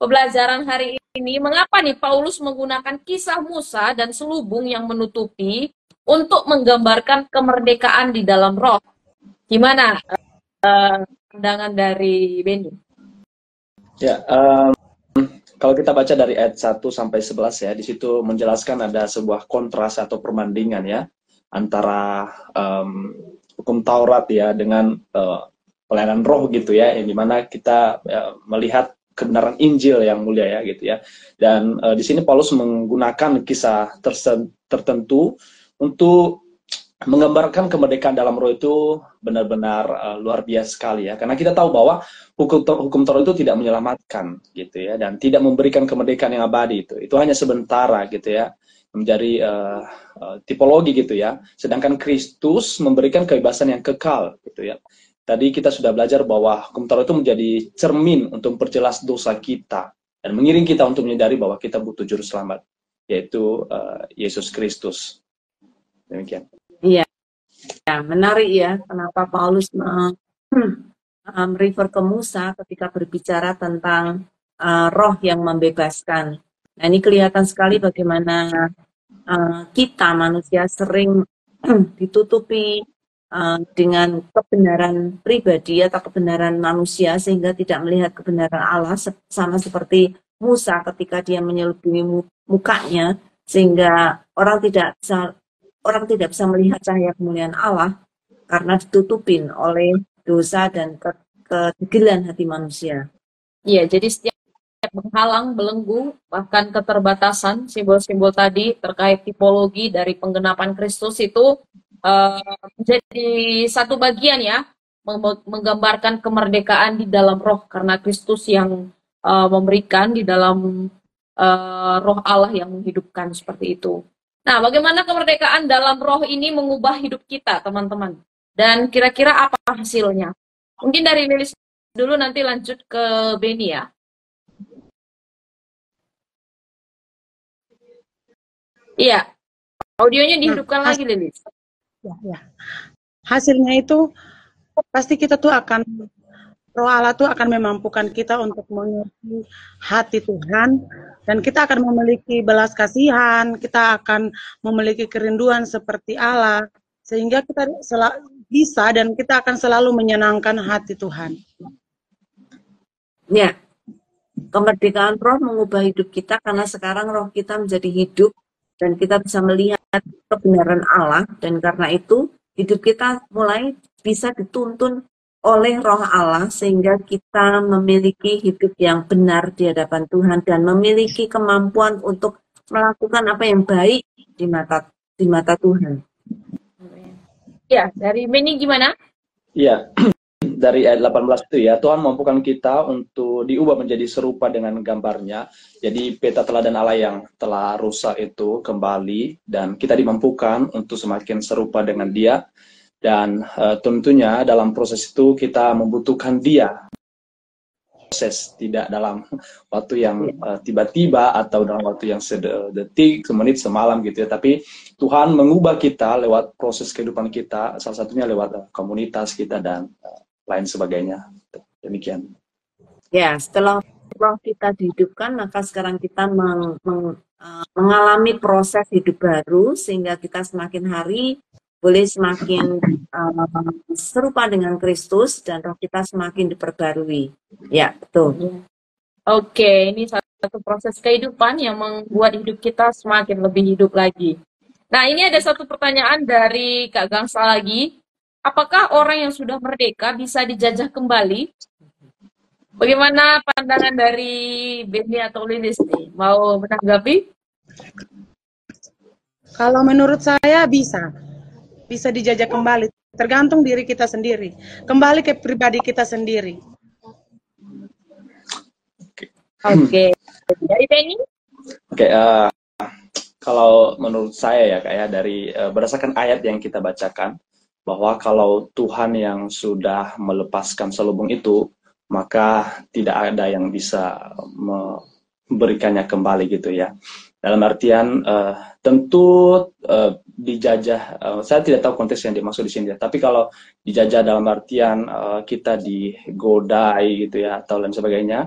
Speaker 1: Pembelajaran hari ini, mengapa nih Paulus menggunakan kisah Musa dan selubung yang menutupi untuk menggambarkan kemerdekaan di dalam roh. Gimana pandangan dari Benny?
Speaker 3: Ya, kalau kita baca dari ayat 1 sampai 11 ya, di situ menjelaskan ada sebuah kontras atau perbandingan ya antara hukum Taurat ya dengan pelayanan roh gitu ya, yang dimana kita melihat kebenaran Injil yang mulia ya gitu ya. Dan di sini Paulus menggunakan kisah tertentu untuk menggambarkan kemerdekaan dalam roh itu benar-benar luar biasa sekali ya, karena kita tahu bahwa hukum Taurat itu tidak menyelamatkan gitu ya, dan tidak memberikan kemerdekaan yang abadi. Itu hanya sementara gitu ya, menjadi tipologi gitu ya, sedangkan Kristus memberikan kebebasan yang kekal gitu ya. Tadi kita sudah belajar bahwa hukum Taurat itu menjadi cermin untuk memperjelas dosa kita dan mengiring kita untuk menyadari bahwa kita butuh juru selamat, yaitu Yesus Kristus. Demikian.
Speaker 2: Iya, ya, menarik ya, kenapa Paulus refer ke Musa ketika berbicara tentang roh yang membebaskan. Nah, ini kelihatan sekali bagaimana kita manusia sering ditutupi dengan kebenaran pribadi atau kebenaran manusia, sehingga tidak melihat kebenaran Allah, sama seperti Musa ketika dia menyelubungi mukanya, sehingga orang tidak bisa melihat cahaya kemuliaan Allah karena ditutupin oleh dosa dan kedegilan hati manusia.
Speaker 1: Iya, jadi setiap menghalang, belenggu, bahkan keterbatasan, simbol-simbol tadi terkait tipologi dari penggenapan Kristus itu menjadi satu bagian ya, menggambarkan kemerdekaan di dalam roh, karena Kristus yang memberikan di dalam roh Allah yang menghidupkan seperti itu. Nah, bagaimana kemerdekaan dalam roh ini mengubah hidup kita, teman-teman? Dan kira-kira apa hasilnya? Mungkin dari Lilis dulu, nanti lanjut ke Benny ya. Iya, audionya dihidupkan lagi, Lilis.
Speaker 4: Ya. Hasilnya itu pasti kita tuh akan, Roh Allah tuh akan memampukan kita untuk mengerti hati Tuhan, dan kita akan memiliki belas kasihan, kita akan memiliki kerinduan seperti Allah, sehingga kita bisa dan kita akan selalu menyenangkan hati Tuhan.
Speaker 2: Ya, kemerdekaan roh mengubah hidup kita karena sekarang roh kita menjadi hidup dan kita bisa melihat kebenaran Allah, dan karena itu hidup kita mulai bisa dituntun oleh roh Allah, sehingga kita memiliki hidup yang benar di hadapan Tuhan dan memiliki kemampuan untuk melakukan apa yang baik di mata Tuhan.
Speaker 1: Ya, dari Benny gimana?
Speaker 3: Iya, dari ayat 18 itu ya, Tuhan mampukan kita untuk diubah menjadi serupa dengan gambarnya. Jadi peta teladan Allah yang telah rusak itu kembali, dan kita dimampukan untuk semakin serupa dengan Dia. Dan tentunya dalam proses itu kita membutuhkan Dia. Proses tidak dalam waktu yang tiba-tiba atau dalam waktu yang sedetik, semenit, semalam gitu ya. Tapi Tuhan mengubah kita lewat proses kehidupan kita, salah satunya lewat komunitas kita dan lain sebagainya. Demikian.
Speaker 2: Ya, setelah roh kita dihidupkan, maka sekarang kita mengalami proses hidup baru, sehingga kita semakin hari boleh semakin serupa dengan Kristus, dan roh kita semakin diperbarui. Ya, betul.
Speaker 1: Oke, ini satu proses kehidupan yang membuat hidup kita semakin lebih hidup lagi. Nah, ini ada satu pertanyaan dari Kak Gangsa lagi. Apakah orang yang sudah merdeka bisa dijajah kembali? Bagaimana pandangan dari Benny atau Lilis nih? Mau menanggapi?
Speaker 4: Kalau menurut saya bisa dijajah kembali. Tergantung diri kita sendiri. Kembali ke pribadi kita sendiri.
Speaker 1: Oke. Dari Benny?
Speaker 3: Oke, kalau menurut saya ya kayak dari berdasarkan ayat yang kita bacakan bahwa kalau Tuhan yang sudah melepaskan selubung itu, maka tidak ada yang bisa memberikannya kembali gitu ya. Dalam artian tentu dijajah, saya tidak tahu konteks yang dimaksud di sini ya. Tapi kalau dijajah dalam artian kita digodai gitu ya atau lain sebagainya,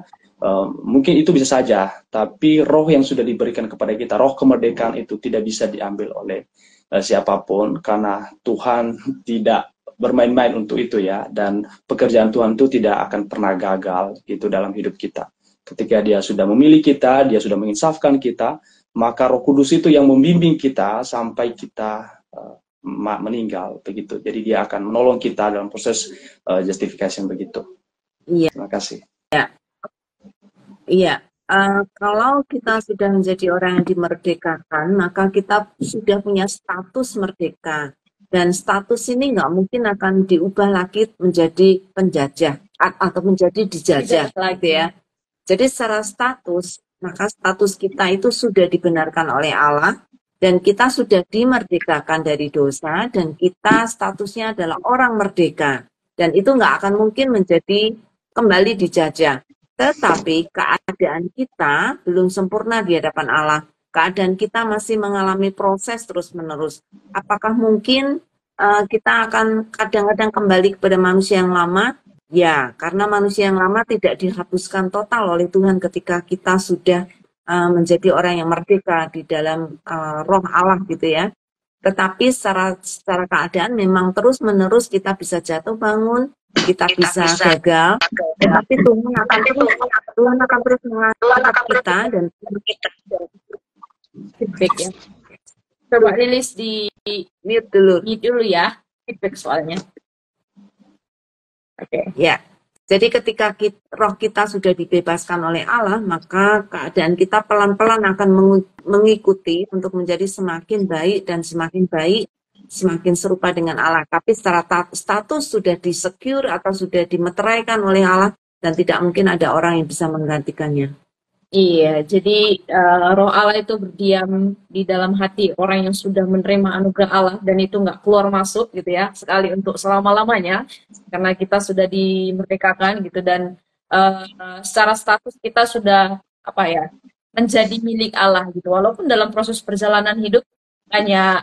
Speaker 3: mungkin itu bisa saja. Tapi roh yang sudah diberikan kepada kita, roh kemerdekaan itu tidak bisa diambil oleh siapapun karena Tuhan tidak bermain-main untuk itu ya. Dan pekerjaan Tuhan itu tidak akan pernah gagal gitu dalam hidup kita. Ketika Dia sudah memilih kita, Dia sudah menginsafkan kita, maka Roh Kudus itu yang membimbing kita sampai kita meninggal begitu. Jadi Dia akan menolong kita dalam proses justification begitu.
Speaker 2: Iya.
Speaker 3: Terima kasih.
Speaker 2: Iya. Kalau kita sudah menjadi orang yang dimerdekakan, maka kita sudah punya status merdeka. Dan status ini nggak mungkin akan diubah lagi menjadi penjajah atau menjadi dijajah gitu ya. Jadi secara status, maka status kita itu sudah dibenarkan oleh Allah dan kita sudah dimerdekakan dari dosa dan kita statusnya adalah orang merdeka dan itu nggak akan mungkin menjadi kembali dijajah. Tetapi keadaan kita belum sempurna di hadapan Allah. Keadaan kita masih mengalami proses terus-menerus. Apakah mungkin kita akan kadang-kadang kembali kepada manusia yang lama? Ya, karena manusia yang lama tidak dihapuskan total oleh Tuhan ketika kita sudah menjadi orang yang merdeka di dalam roh Allah gitu ya. Tetapi secara keadaan memang terus-menerus kita bisa jatuh bangun, kita bisa gagal, tetapi Tuhan akan terus mengangkat kita dan
Speaker 1: feedback ya. Coba Lilis di
Speaker 2: mute dulu
Speaker 1: ya, feedback soalnya. Oke.
Speaker 2: Ya, jadi ketika roh kita sudah dibebaskan oleh Allah, maka keadaan kita pelan-pelan akan mengikuti untuk menjadi semakin baik dan semakin baik, semakin serupa dengan Allah. Tapi secara status sudah disecure atau sudah dimeteraikan oleh Allah dan tidak mungkin ada orang yang bisa menggantikannya.
Speaker 1: Iya, jadi roh Allah itu berdiam di dalam hati orang yang sudah menerima anugerah Allah dan itu nggak keluar masuk gitu ya, sekali untuk selama-lamanya karena kita sudah dimerdekakan gitu dan secara status kita sudah menjadi milik Allah gitu. Walaupun dalam proses perjalanan hidup banyak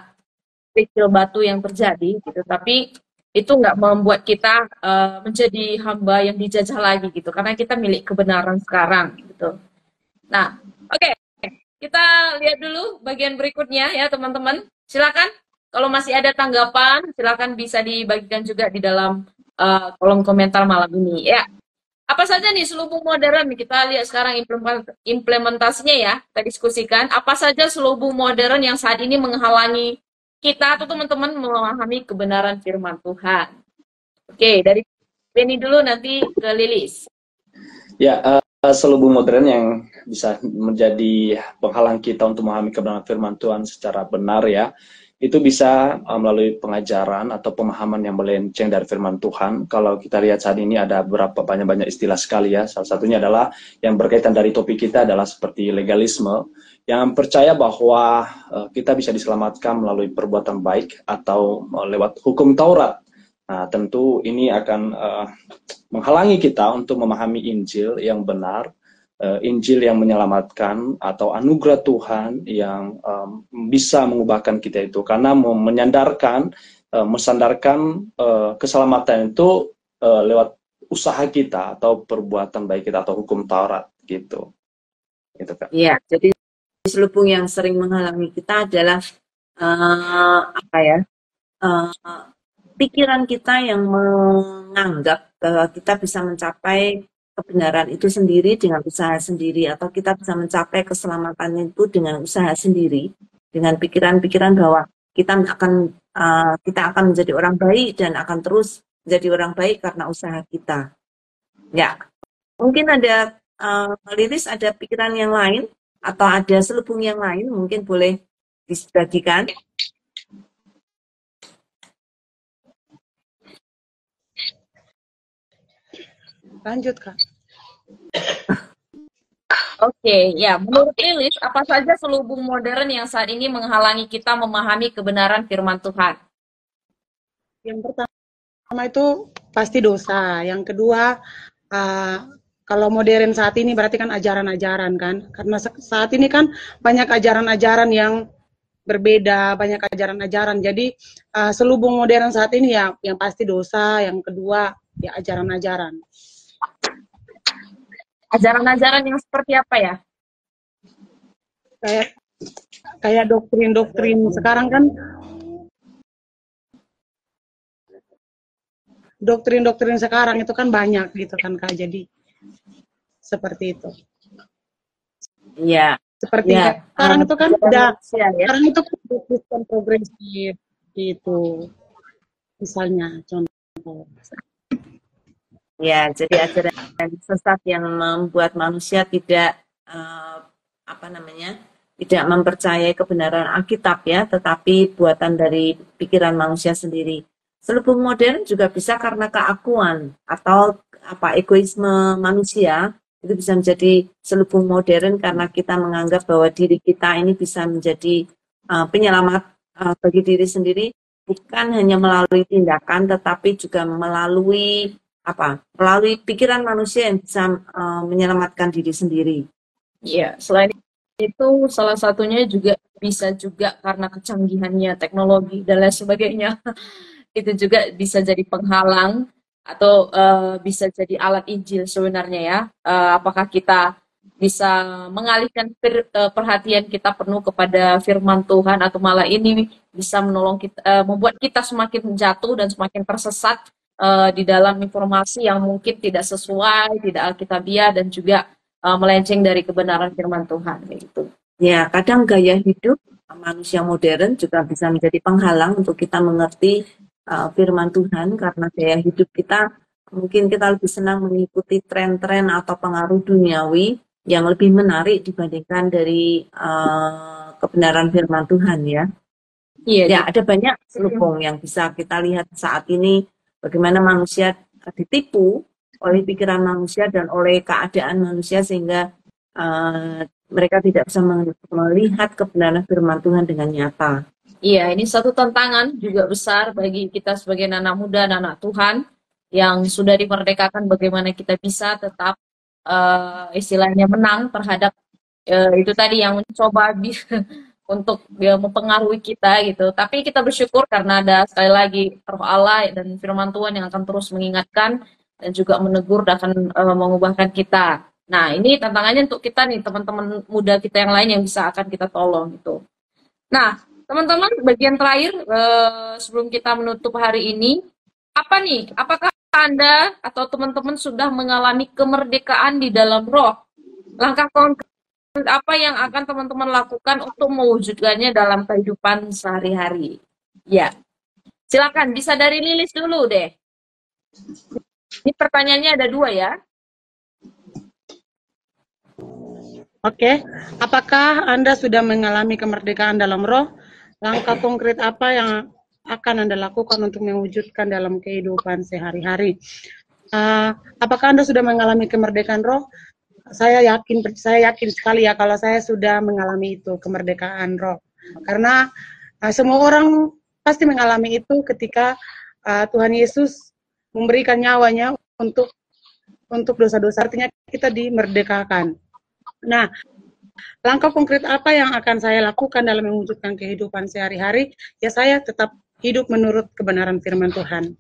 Speaker 1: kerikil batu yang terjadi gitu, tapi itu nggak membuat kita menjadi hamba yang dijajah lagi gitu karena kita milik kebenaran sekarang gitu. Nah, oke. Kita lihat dulu bagian berikutnya ya teman-teman. Silakan kalau masih ada tanggapan, silakan bisa dibagikan juga di dalam kolom komentar malam ini ya. Apa saja nih selubung modern? Kita lihat sekarang implementasinya ya. Kita diskusikan apa saja selubung modern yang saat ini menghalangi kita atau teman-teman memahami kebenaran firman Tuhan. Oke, dari Benny dulu nanti ke Lilis.
Speaker 3: Ya, selubung modern yang bisa menjadi penghalang kita untuk memahami kebenaran firman Tuhan secara benar ya, itu bisa melalui pengajaran atau pemahaman yang melenceng dari firman Tuhan. Kalau kita lihat saat ini ada banyak istilah sekali ya, salah satunya adalah yang berkaitan dari topik kita adalah seperti legalisme, yang percaya bahwa kita bisa diselamatkan melalui perbuatan baik atau lewat hukum Taurat. Nah, tentu ini akan menghalangi kita untuk memahami Injil yang benar, Injil yang menyelamatkan, atau anugerah Tuhan yang bisa mengubahkan kita itu. Karena mensandarkan keselamatan itu lewat usaha kita, atau perbuatan baik kita, atau hukum Taurat, gitu. Gitu, Kak.
Speaker 2: Iya, jadi selubung yang sering menghalangi kita adalah pikiran kita yang menganggap bahwa kita bisa mencapai kebenaran itu sendiri dengan usaha sendiri, atau kita bisa mencapai keselamatan itu dengan usaha sendiri, dengan pikiran-pikiran bahwa kita akan menjadi orang baik dan akan terus menjadi orang baik karena usaha kita. Ya, mungkin ada Lilis ada pikiran yang lain atau ada selubung yang lain, mungkin boleh dibagikan.
Speaker 4: Lanjut, Kak.
Speaker 1: Oke, ya. Menurut Lilis, apa saja selubung modern yang saat ini menghalangi kita memahami kebenaran firman Tuhan?
Speaker 4: Yang pertama itu pasti dosa. Yang kedua, kalau modern saat ini berarti kan ajaran-ajaran kan. Karena saat ini kan banyak ajaran-ajaran yang berbeda, banyak ajaran-ajaran. Jadi selubung modern saat ini ya yang pasti dosa, yang kedua ya ajaran-ajaran.
Speaker 1: Ajaran-ajaran yang seperti apa ya?
Speaker 4: Kayak doktrin-doktrin sekarang kan, doktrin-doktrin sekarang itu kan banyak gitu kan Kak. Jadi seperti itu.
Speaker 2: Iya.
Speaker 4: Seperti
Speaker 2: ya,
Speaker 4: sekarang itu kan udah
Speaker 2: ya.
Speaker 4: sekarang itu Kristen progresif gitu. Misalnya contoh.
Speaker 2: Ya, jadi ajaran sesat yang membuat manusia tidak tidak mempercayai kebenaran Alkitab ya, tetapi buatan dari pikiran manusia sendiri. Selubung modern juga bisa karena keakuan atau egoisme manusia, itu bisa menjadi selubung modern karena kita menganggap bahwa diri kita ini bisa menjadi penyelamat bagi diri sendiri, bukan hanya melalui tindakan tetapi juga melalui pikiran manusia yang bisa menyelamatkan diri sendiri.
Speaker 1: Iya, selain itu salah satunya juga bisa juga karena kecanggihannya teknologi dan lain sebagainya. Itu juga bisa jadi penghalang atau bisa jadi alat Injil sebenarnya ya. Apakah kita bisa mengalihkan perhatian kita penuh kepada firman Tuhan atau malah ini bisa menolong kita, membuat kita semakin jatuh dan semakin tersesat di dalam informasi yang mungkin tidak sesuai, tidak alkitabiah dan juga melenceng dari kebenaran firman Tuhan gitu.
Speaker 2: Ya, kadang gaya hidup manusia modern juga bisa menjadi penghalang untuk kita mengerti firman Tuhan karena gaya hidup kita mungkin kita lebih senang mengikuti tren-tren atau pengaruh duniawi yang lebih menarik dibandingkan dari kebenaran firman Tuhan ya.
Speaker 1: Iya,
Speaker 2: ya ada banyak selubung yang bisa kita lihat saat ini bagaimana manusia ditipu oleh pikiran manusia dan oleh keadaan manusia sehingga mereka tidak bisa melihat kebenaran firman Tuhan dengan nyata.
Speaker 1: Iya, ini satu tantangan juga besar bagi kita sebagai anak muda dan anak Tuhan yang sudah dimerdekakan bagaimana kita bisa tetap istilahnya menang terhadap itu tadi yang mencoba untuk mempengaruhi kita gitu. Tapi kita bersyukur karena ada sekali lagi Roh Allah dan firman Tuhan yang akan terus mengingatkan dan juga menegur dan akan mengubahkan kita. Nah, ini tantangannya untuk kita nih, teman-teman muda kita yang lain yang bisa akan kita tolong gitu. Nah, teman-teman, bagian terakhir sebelum kita menutup hari ini, apa nih? Apakah Anda atau teman-teman sudah mengalami kemerdekaan di dalam roh? Langkah konkret apa yang akan teman-teman lakukan untuk mewujudkannya dalam kehidupan sehari-hari? Ya, silakan. Bisa dari Lilis dulu deh. Ini pertanyaannya ada 2 ya.
Speaker 4: Oke, apakah Anda sudah mengalami kemerdekaan dalam roh? Langkah konkret apa yang akan Anda lakukan untuk mewujudkan dalam kehidupan sehari-hari? Apakah Anda sudah mengalami kemerdekaan roh? Saya yakin sekali ya kalau saya sudah mengalami itu, kemerdekaan roh. Karena semua orang pasti mengalami itu ketika Tuhan Yesus memberikan nyawanya untuk dosa-dosa, artinya kita dimerdekakan. Nah, langkah konkret apa yang akan saya lakukan dalam mewujudkan kehidupan sehari-hari? Ya saya tetap hidup menurut kebenaran firman Tuhan.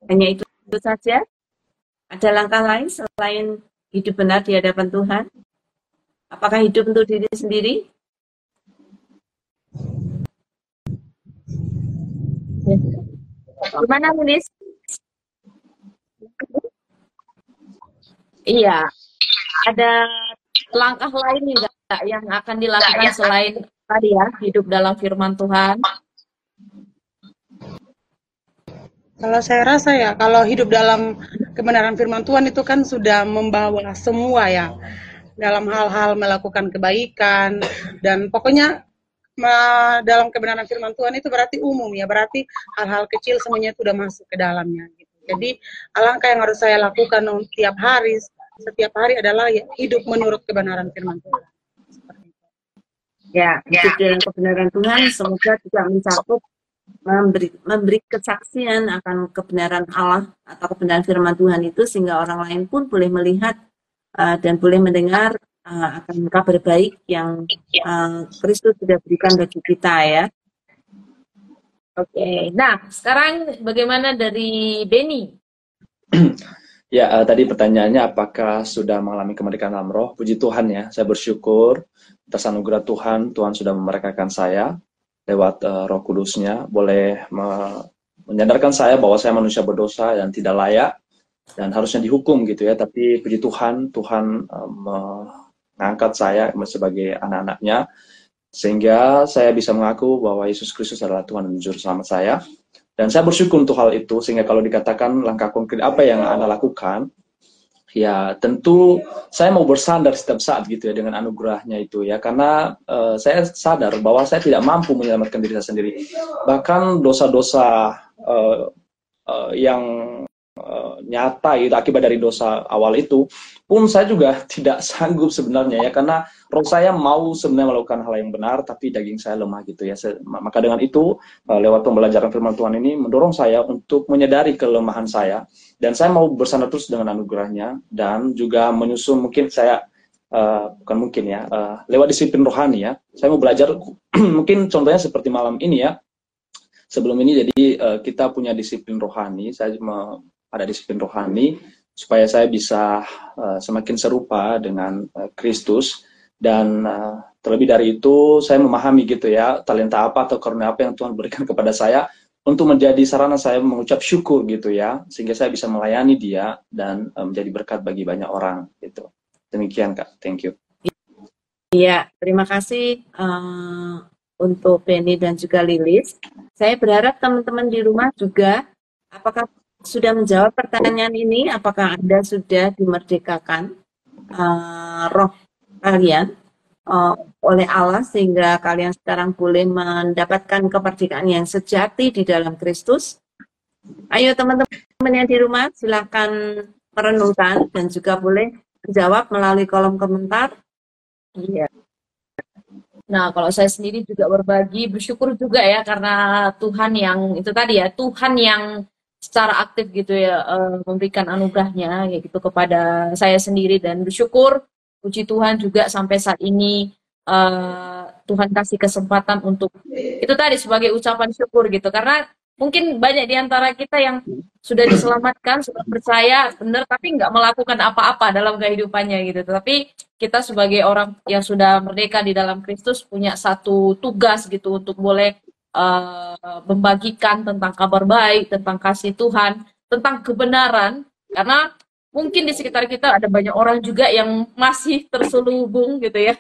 Speaker 2: Hanya itu saja? Ada langkah lain selain hidup benar di hadapan Tuhan? Apakah hidup untuk diri sendiri?
Speaker 1: Gimana, Lilis? Iya, ada langkah lain nggak yang akan dilakukan selain tadi ya, hidup dalam firman Tuhan?
Speaker 4: Kalau saya rasa ya, kalau hidup dalam kebenaran firman Tuhan itu kan sudah membawa semua ya, dalam hal-hal melakukan kebaikan, dan pokoknya dalam kebenaran firman Tuhan itu berarti umum ya, berarti hal-hal kecil semuanya itu sudah masuk ke dalamnya. Gitu. Jadi alangkah yang harus saya lakukan setiap hari adalah ya, hidup menurut kebenaran firman Tuhan.
Speaker 2: Ya, hidup dalam kebenaran Tuhan semoga juga mencakup memberi kesaksian akan kebenaran Allah atau kebenaran firman Tuhan itu, sehingga orang lain pun boleh melihat dan boleh mendengar akan kabar baik yang Kristus sudah berikan bagi kita ya.
Speaker 1: Oke, nah sekarang bagaimana dari Benny?
Speaker 3: Ya, tadi pertanyaannya apakah sudah mengalami kemerdekaan dalam roh? Puji Tuhan ya, saya bersyukur atas anugerah Tuhan, Tuhan sudah memerdekakan saya lewat Roh Kudusnya, boleh menyadarkan saya bahwa saya manusia berdosa dan tidak layak dan harusnya dihukum gitu ya. Tapi puji Tuhan, Tuhan mengangkat saya sebagai anak-anaknya, sehingga saya bisa mengaku bahwa Yesus Kristus adalah Tuhan dan Juru Selamat saya. Dan saya bersyukur untuk hal itu, sehingga kalau dikatakan langkah konkret apa yang Anda lakukan, ya tentu saya mau bersandar setiap saat gitu ya dengan anugerahnya itu ya, karena saya sadar bahwa saya tidak mampu menyelamatkan diri saya sendiri. Bahkan dosa-dosa yang nyata itu akibat dari dosa awal itu pun saya juga tidak sanggup sebenarnya ya, karena roh saya mau sebenarnya melakukan hal yang benar tapi daging saya lemah gitu ya. Maka dengan itu lewat pembelajaran firman Tuhan ini mendorong saya untuk menyadari kelemahan saya, dan saya mau bersandar terus dengan anugerahnya, dan juga menyusun mungkin saya bukan mungkin ya lewat disiplin rohani ya. Saya mau belajar mungkin contohnya seperti malam ini ya. Sebelum ini jadi kita punya disiplin rohani, saya ada disiplin rohani supaya saya bisa semakin serupa dengan Kristus, dan terlebih dari itu saya memahami gitu ya talenta apa atau karunia apa yang Tuhan berikan kepada saya untuk menjadi sarana saya mengucap syukur gitu ya, sehingga saya bisa melayani Dia dan menjadi berkat bagi banyak orang gitu. Demikian Kak, thank you.
Speaker 2: Iya, terima kasih untuk Benny dan juga Lilis. Saya berharap teman-teman di rumah juga, apakah sudah menjawab pertanyaan ini, apakah Anda sudah dimerdekakan roh kalian oleh Allah, sehingga kalian sekarang boleh mendapatkan kemerdekaan yang sejati di dalam Kristus. Ayo teman-teman yang di rumah, silakan merenungkan dan juga boleh menjawab melalui kolom komentar.
Speaker 1: Iya. Nah, kalau saya sendiri juga berbagi, bersyukur juga ya karena Tuhan yang itu tadi ya, Tuhan yang secara aktif gitu ya memberikan anugerahnya ya gitu kepada saya sendiri, dan bersyukur puji Tuhan juga sampai saat ini Tuhan kasih kesempatan untuk itu tadi sebagai ucapan syukur gitu, karena mungkin banyak di antara kita yang sudah diselamatkan, sudah percaya benar, tapi nggak melakukan apa-apa dalam kehidupannya gitu. Tapi kita sebagai orang yang sudah merdeka di dalam Kristus punya satu tugas gitu untuk boleh membagikan tentang kabar baik, tentang kasih Tuhan, tentang kebenaran, karena mungkin di sekitar kita ada banyak orang juga yang masih terselubung gitu ya,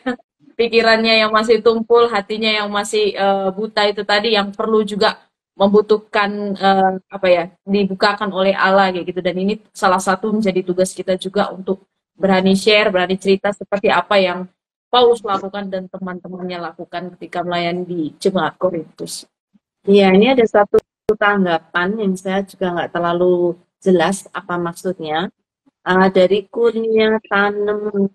Speaker 1: pikirannya yang masih tumpul, hatinya yang masih buta itu tadi, yang perlu juga membutuhkan apa ya, dibukakan oleh Allah kayak gitu. Dan ini salah satu menjadi tugas kita juga untuk berani share, berani cerita seperti apa yang Paulus lakukan dan teman-temannya lakukan ketika melayani di jemaat Korintus.
Speaker 2: Iya, ini ada satu tanggapan yang saya juga nggak terlalu jelas apa maksudnya. Dari Kurnia Tanem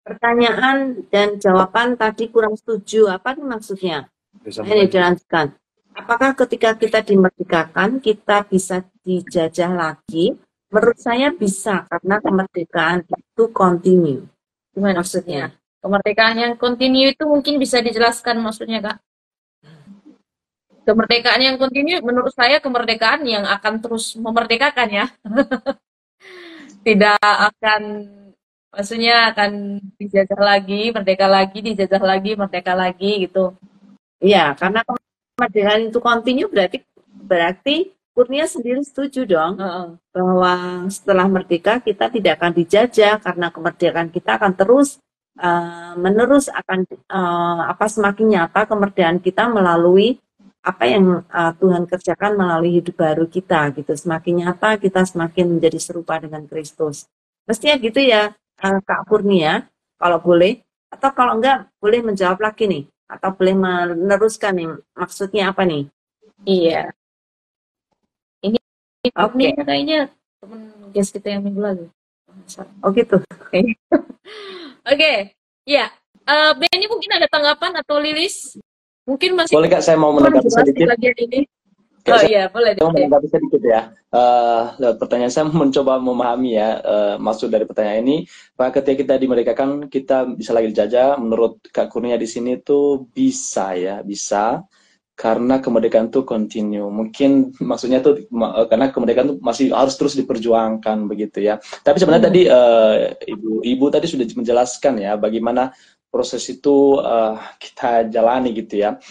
Speaker 2: pertanyaan dan jawaban tadi kurang setuju. Apa nih maksudnya? Ini dilanjutkan. Apakah ketika kita dimerdekakan kita bisa dijajah lagi? Menurut saya bisa, karena kemerdekaan itu continue.
Speaker 1: Gimana maksudnya? Kemerdekaan yang continue itu mungkin bisa dijelaskan maksudnya, Kak? Kemerdekaan yang continue menurut saya kemerdekaan yang akan terus memerdekakan ya. Tidak akan, maksudnya akan dijajah lagi, merdeka lagi, dijajah lagi, merdeka lagi gitu.
Speaker 2: Iya, karena kemerdekaan itu continue berarti Kurnia sendiri setuju dong
Speaker 1: Heeh.
Speaker 2: bahwa setelah merdeka kita tidak akan dijajah karena kemerdekaan kita akan terus menerus akan semakin nyata kemerdekaan kita melalui apa yang Tuhan kerjakan melalui hidup baru kita gitu. Semakin nyata kita semakin menjadi serupa dengan Kristus. Mestinya gitu ya Kak Kurnia, kalau boleh, atau kalau enggak boleh menjawab lagi nih, atau boleh meneruskan nih, maksudnya apa nih?
Speaker 1: Iya. Ini
Speaker 2: Oke.
Speaker 1: kayaknya teman guest kita yang minggu lalu.
Speaker 2: Oh gitu.
Speaker 1: Oke, ya. Benny mungkin ada tanggapan atau Lilis? Mungkin masih
Speaker 3: Boleh Kak, saya mau menanggapi sedikit.
Speaker 1: bagian ini.
Speaker 3: Kak,
Speaker 1: Oh iya, boleh.
Speaker 3: saya mau menanggapi sedikit ya. Lewat pertanyaan saya mencoba memahami ya maksud dari pertanyaan ini. Pak, ketika kita dimerdekakan, kita bisa lagi dijajah. Menurut Kak Kurnia di sini tuh bisa ya, bisa. Karena kemerdekaan tuh continue. Mungkin maksudnya tuh karena kemerdekaan tuh masih harus terus diperjuangkan begitu ya. Tapi sebenarnya tadi ibu tadi sudah menjelaskan ya bagaimana proses itu kita jalani gitu ya.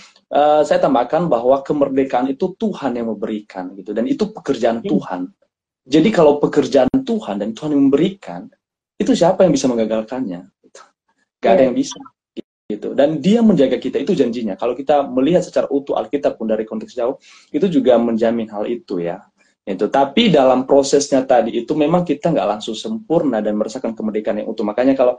Speaker 3: Saya tambahkan bahwa kemerdekaan itu Tuhan yang memberikan gitu, dan itu pekerjaan Tuhan. Jadi kalau pekerjaan Tuhan dan Tuhan yang memberikan, itu siapa yang bisa menggagalkannya? Gak ada yang bisa. Gitu. Dan dia menjaga kita, itu janjinya. Kalau kita melihat secara utuh Alkitab pun dari konteks jauh, itu juga menjamin hal itu ya. Itu. Tapi dalam prosesnya tadi itu memang kita nggak langsung sempurna dan merasakan kemerdekaan yang utuh. Makanya kalau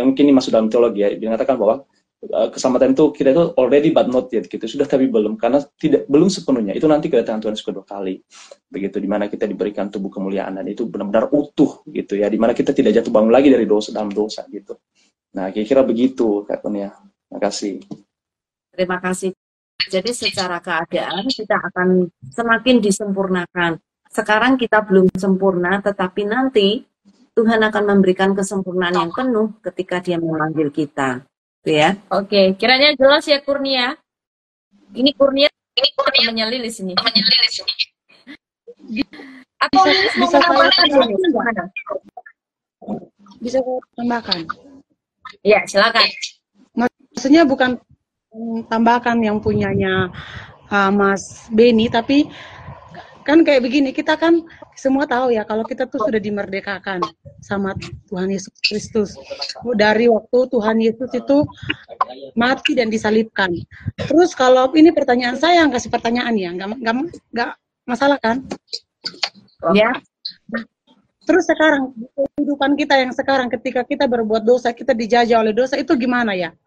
Speaker 3: mungkin ini masuk dalam teologi ya, dikatakan bahwa keselamatan itu kita itu already but not yet gitu, sudah tapi belum, karena belum sepenuhnya. Itu nanti kedatangan Tuhan Yesus kedua kali. Begitu, dimana kita diberikan tubuh kemuliaan dan itu benar-benar utuh gitu ya, dimana kita tidak jatuh bangun lagi dari dosa dalam dosa gitu. Nah, kira-kira begitu, Kak Kurnia. Terima kasih.
Speaker 2: Terima kasih. Jadi secara keadaan kita akan semakin disempurnakan. Sekarang kita belum sempurna, tetapi nanti Tuhan akan memberikan kesempurnaan yang penuh ketika Dia memanggil kita. Gitu ya.
Speaker 1: Oke, kiranya jelas ya Kurnia. Ini Kurnia temannya Lilis ini. Atau Lilis mau menambahkan gimana?
Speaker 4: Bisa saya tambahkan?
Speaker 1: Ya, silakan.
Speaker 4: Maksudnya bukan tambahkan yang punyanya Mas Benny, tapi kan kayak begini, kita kan semua tahu ya kalau kita tuh sudah dimerdekakan sama Tuhan Yesus Kristus. Dari waktu Tuhan Yesus itu mati dan disalibkan. Terus kalau ini pertanyaan saya, yang kasih pertanyaan ya, nggak masalah kan?
Speaker 2: Ya.
Speaker 4: Terus sekarang kehidupan kita yang sekarang ketika kita berbuat dosa, kita dijajah oleh dosa, itu gimana ya?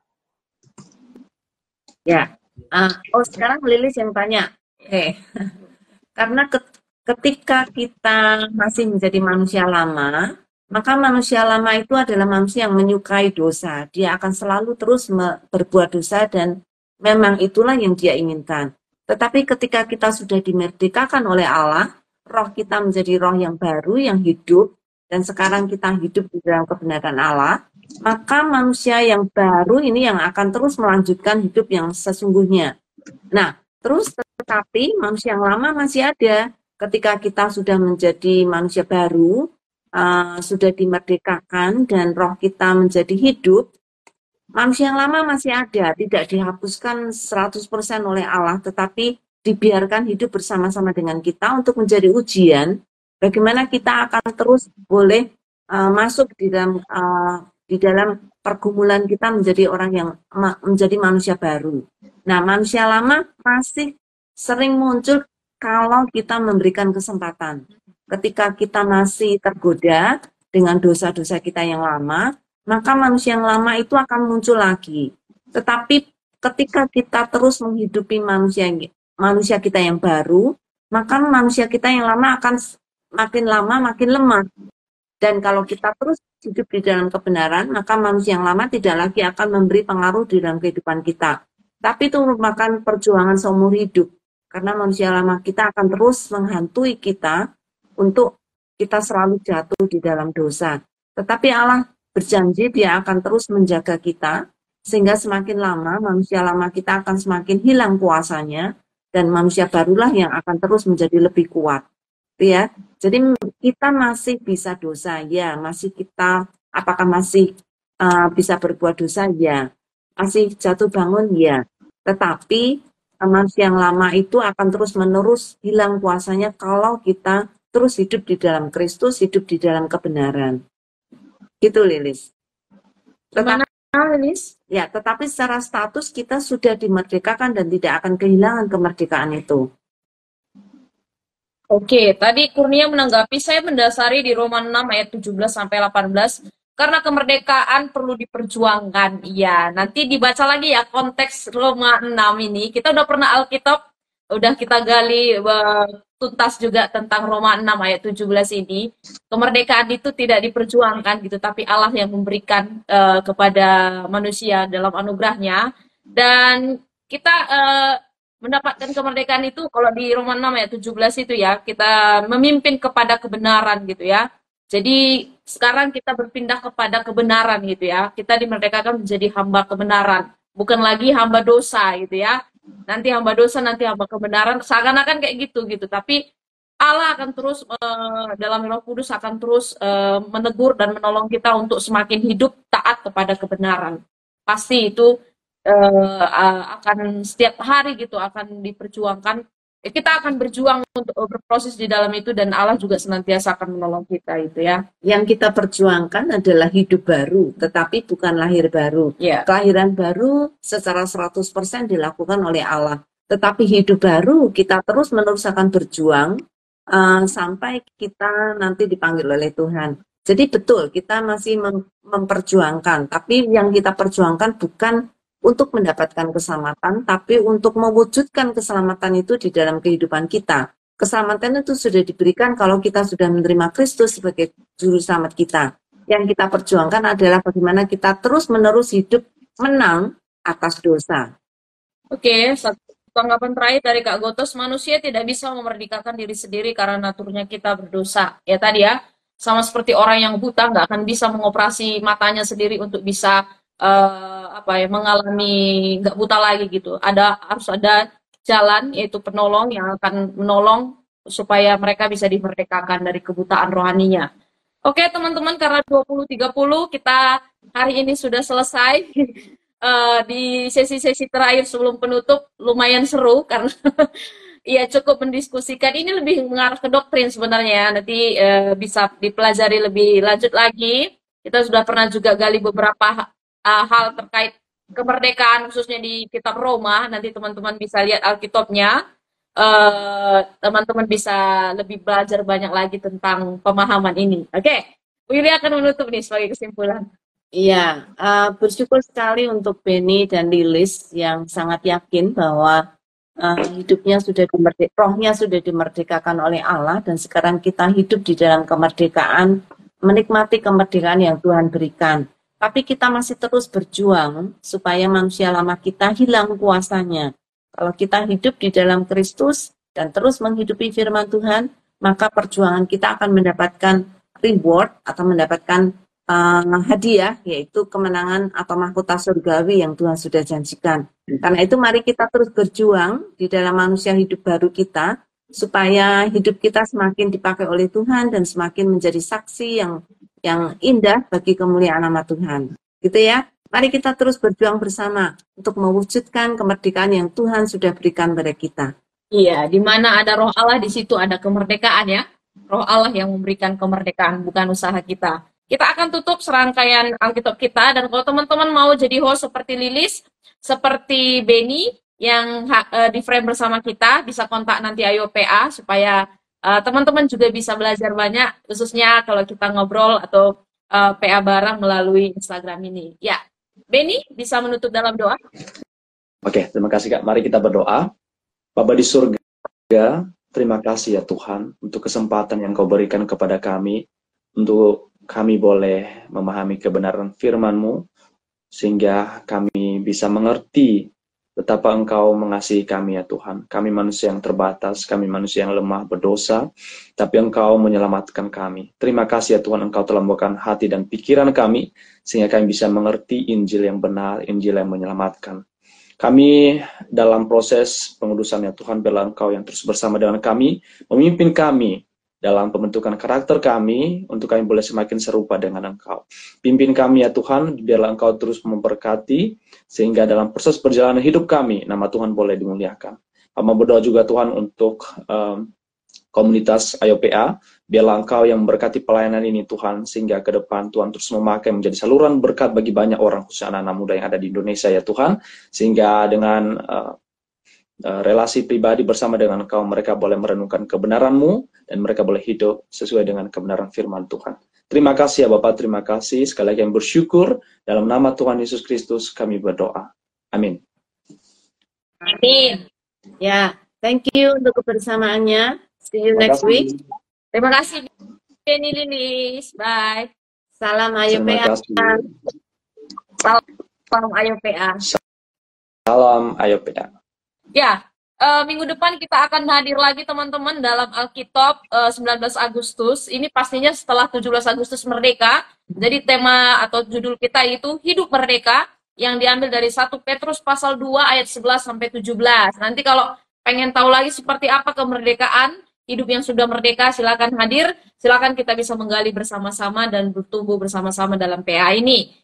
Speaker 2: Ya. Sekarang Lilis yang tanya. Oke. Karena ketika kita masih menjadi manusia lama, maka manusia lama itu adalah manusia yang menyukai dosa. Dia akan selalu terus berbuat dosa dan memang itulah yang dia inginkan. Tetapi ketika kita sudah dimerdekakan oleh Allah, roh kita menjadi roh yang baru, yang hidup, dan sekarang kita hidup di dalam kebenaran Allah, maka manusia yang baru ini yang akan terus melanjutkan hidup yang sesungguhnya. Nah, terus tetapi manusia yang lama masih ada. Ketika kita sudah menjadi manusia baru, sudah dimerdekakan dan roh kita menjadi hidup, manusia yang lama masih ada, tidak dihapuskan 100% oleh Allah, tetapi dibiarkan hidup bersama-sama dengan kita untuk menjadi ujian bagaimana kita akan terus boleh masuk di dalam pergumulan kita menjadi orang yang menjadi manusia baru. Nah, manusia lama masih sering muncul kalau kita memberikan kesempatan. Ketika kita masih tergoda dengan dosa-dosa kita yang lama, maka manusia yang lama itu akan muncul lagi. Tetapi ketika kita terus menghidupi manusia kita yang baru, maka manusia kita yang lama akan makin lama makin lemah. Dan kalau kita terus hidup di dalam kebenaran, maka manusia yang lama tidak lagi akan memberi pengaruh di dalam kehidupan kita. Tapi itu merupakan perjuangan seumur hidup. Karena manusia lama kita akan terus menghantui kita untuk kita selalu jatuh di dalam dosa. Tetapi Allah berjanji Dia akan terus menjaga kita, sehingga semakin lama manusia lama kita akan semakin hilang kuasanya, dan manusia barulah yang akan terus menjadi lebih kuat. Ya, jadi kita masih bisa dosa, ya, apakah masih bisa berbuat dosa, ya, masih jatuh bangun, ya, tetapi manusia yang lama itu akan terus-menerus hilang kuasanya kalau kita terus hidup di dalam Kristus, hidup di dalam kebenaran. Gitu, Lilis.
Speaker 1: Gimana, Lilis?
Speaker 2: Ya, tetapi secara status kita sudah dimerdekakan dan tidak akan kehilangan kemerdekaan itu.
Speaker 1: Oke, tadi Kurnia menanggapi, saya mendasari di Roma 6 ayat 17 sampai 18, karena kemerdekaan perlu diperjuangkan. Iya, nanti dibaca lagi ya konteks Roma 6 ini. Kita udah pernah Alkitab, udah kita gali tuntas juga tentang Roma 6 ayat 17 ini. Kemerdekaan itu tidak diperjuangkan gitu, tapi Allah yang memberikan kepada manusia dalam anugerahnya. Dan kita mendapatkan kemerdekaan itu kalau di Roma 6 ayat 17 itu ya, kita memimpin kepada kebenaran gitu ya. Jadi sekarang kita berpindah kepada kebenaran gitu ya. Kita dimerdekakan menjadi hamba kebenaran, bukan lagi hamba dosa gitu ya. Nanti hamba dosa, nanti hamba kebenaran, seakan-akan kayak gitu gitu. Tapi Allah akan terus dalam Roh Kudus akan terus menegur dan menolong kita untuk semakin hidup taat kepada kebenaran. Pasti itu akan setiap hari gitu akan diperjuangkan. Kita akan berjuang untuk berproses di dalam itu dan Allah juga senantiasa akan menolong kita itu ya.
Speaker 2: Yang kita perjuangkan adalah hidup baru, tetapi bukan lahir baru.
Speaker 1: Yeah.
Speaker 2: Kelahiran baru secara 100% dilakukan oleh Allah. Tetapi hidup baru kita terus-menerus akan berjuang sampai kita nanti dipanggil oleh Tuhan. Jadi betul, kita masih memperjuangkan, tapi yang kita perjuangkan bukan untuk mendapatkan keselamatan, tapi untuk mewujudkan keselamatan itu di dalam kehidupan kita. Keselamatan itu sudah diberikan kalau kita sudah menerima Kristus sebagai juru selamat kita. Yang kita perjuangkan adalah bagaimana kita terus-menerus hidup menang atas dosa.
Speaker 1: Oke, satu tanggapan terakhir dari Kak Gotos, manusia tidak bisa memerdekakan diri sendiri karena naturnya kita berdosa. Ya tadi ya, sama seperti orang yang buta nggak akan bisa mengoperasi matanya sendiri untuk bisa mengalami nggak buta lagi gitu. Harus ada jalan yaitu penolong yang akan menolong supaya mereka bisa dimerdekakan dari kebutaan rohaninya. Oke teman-teman, karena 20.30 kita hari ini sudah selesai. Di sesi-sesi terakhir sebelum penutup lumayan seru karena ya cukup mendiskusikan. Ini lebih mengarah ke doktrin sebenarnya ya. Nanti bisa dipelajari lebih lanjut lagi. Kita sudah pernah juga gali beberapa hal terkait kemerdekaan khususnya di kitab Roma. Nanti teman-teman bisa lihat Alkitabnya. Teman-teman bisa lebih belajar banyak lagi tentang pemahaman ini. Oke, Willy akan menutup nih sebagai kesimpulan.
Speaker 2: Iya, bersyukur sekali untuk Benny dan Lilis yang sangat yakin bahwa hidupnya sudah rohnya sudah dimerdekakan oleh Allah dan sekarang kita hidup di dalam kemerdekaan, menikmati kemerdekaan yang Tuhan berikan. Tapi kita masih terus berjuang supaya manusia lama kita hilang kuasanya. Kalau kita hidup di dalam Kristus dan terus menghidupi firman Tuhan, maka perjuangan kita akan mendapatkan reward atau mendapatkan hadiah, yaitu kemenangan atau mahkota surgawi yang Tuhan sudah janjikan. Karena itu mari kita terus berjuang di dalam manusia hidup baru kita, supaya hidup kita semakin dipakai oleh Tuhan dan semakin menjadi saksi yang indah bagi kemuliaan nama Tuhan. Gitu ya. Mari kita terus berjuang bersama untuk mewujudkan kemerdekaan yang Tuhan sudah berikan pada kita.
Speaker 1: Iya, di mana ada roh Allah, di situ ada kemerdekaan ya. Roh Allah yang memberikan kemerdekaan, bukan usaha kita. Kita akan tutup serangkaian Alkitab kita, dan kalau teman-teman mau jadi host seperti Lilis, seperti Benny, yang di frame bersama kita, bisa kontak nanti Ayo PA, supaya teman-teman juga bisa belajar banyak, khususnya kalau kita ngobrol atau PA bareng melalui Instagram ini. Ya, Benny bisa menutup dalam doa.
Speaker 3: Oke, terima kasih Kak. Mari kita berdoa. Bapa di surga, terima kasih ya Tuhan untuk kesempatan yang Kau berikan kepada kami, untuk kami boleh memahami kebenaran firman-Mu, sehingga kami bisa mengerti betapa Engkau mengasihi kami ya Tuhan. Kami manusia yang terbatas, kami manusia yang lemah, berdosa, tapi Engkau menyelamatkan kami. Terima kasih ya Tuhan, Engkau telah membukakan hati dan pikiran kami, sehingga kami bisa mengerti Injil yang benar, Injil yang menyelamatkan. Kami dalam proses pengudusan ya Tuhan, bela Engkau yang terus bersama dengan kami, memimpin kami dalam pembentukan karakter kami, untuk kami boleh semakin serupa dengan Engkau. Pimpin kami ya Tuhan, biarlah Engkau terus memberkati, sehingga dalam proses perjalanan hidup kami, nama Tuhan boleh dimuliakan. Hamba berdoa juga Tuhan untuk komunitas AYOPA, biarlah Engkau yang memberkati pelayanan ini Tuhan, sehingga ke depan Tuhan terus memakai menjadi saluran berkat bagi banyak orang, khususnya anak-anak muda yang ada di Indonesia ya Tuhan, sehingga dengan relasi pribadi bersama dengan Engkau, mereka boleh merenungkan kebenaran-Mu, dan mereka boleh hidup sesuai dengan kebenaran firman Tuhan. Terima kasih ya Bapak, terima kasih. Sekali lagi yang bersyukur, dalam nama Tuhan Yesus Kristus kami berdoa. Amin.
Speaker 1: Amin.
Speaker 2: Ya, thank you untuk kebersamaannya. See you
Speaker 3: Terima
Speaker 2: next
Speaker 3: kasih.
Speaker 2: week.
Speaker 1: Terima kasih Benny Lilis. Bye.
Speaker 2: Salam
Speaker 3: Terima
Speaker 2: AYOPA.
Speaker 3: kasih.
Speaker 1: Salam AYOPA.
Speaker 3: Salam AYOPA.
Speaker 1: Ya, minggu depan kita akan hadir lagi teman-teman dalam Alkitab 19 Agustus. Ini pastinya setelah 17 Agustus Merdeka. Jadi tema atau judul kita itu Hidup Merdeka, yang diambil dari 1 Petrus pasal 2 ayat 11 sampai 17. Nanti kalau pengen tahu lagi seperti apa kemerdekaan, hidup yang sudah merdeka, silakan hadir. Silakan kita bisa menggali bersama-sama dan bertumbuh bersama-sama dalam PA ini.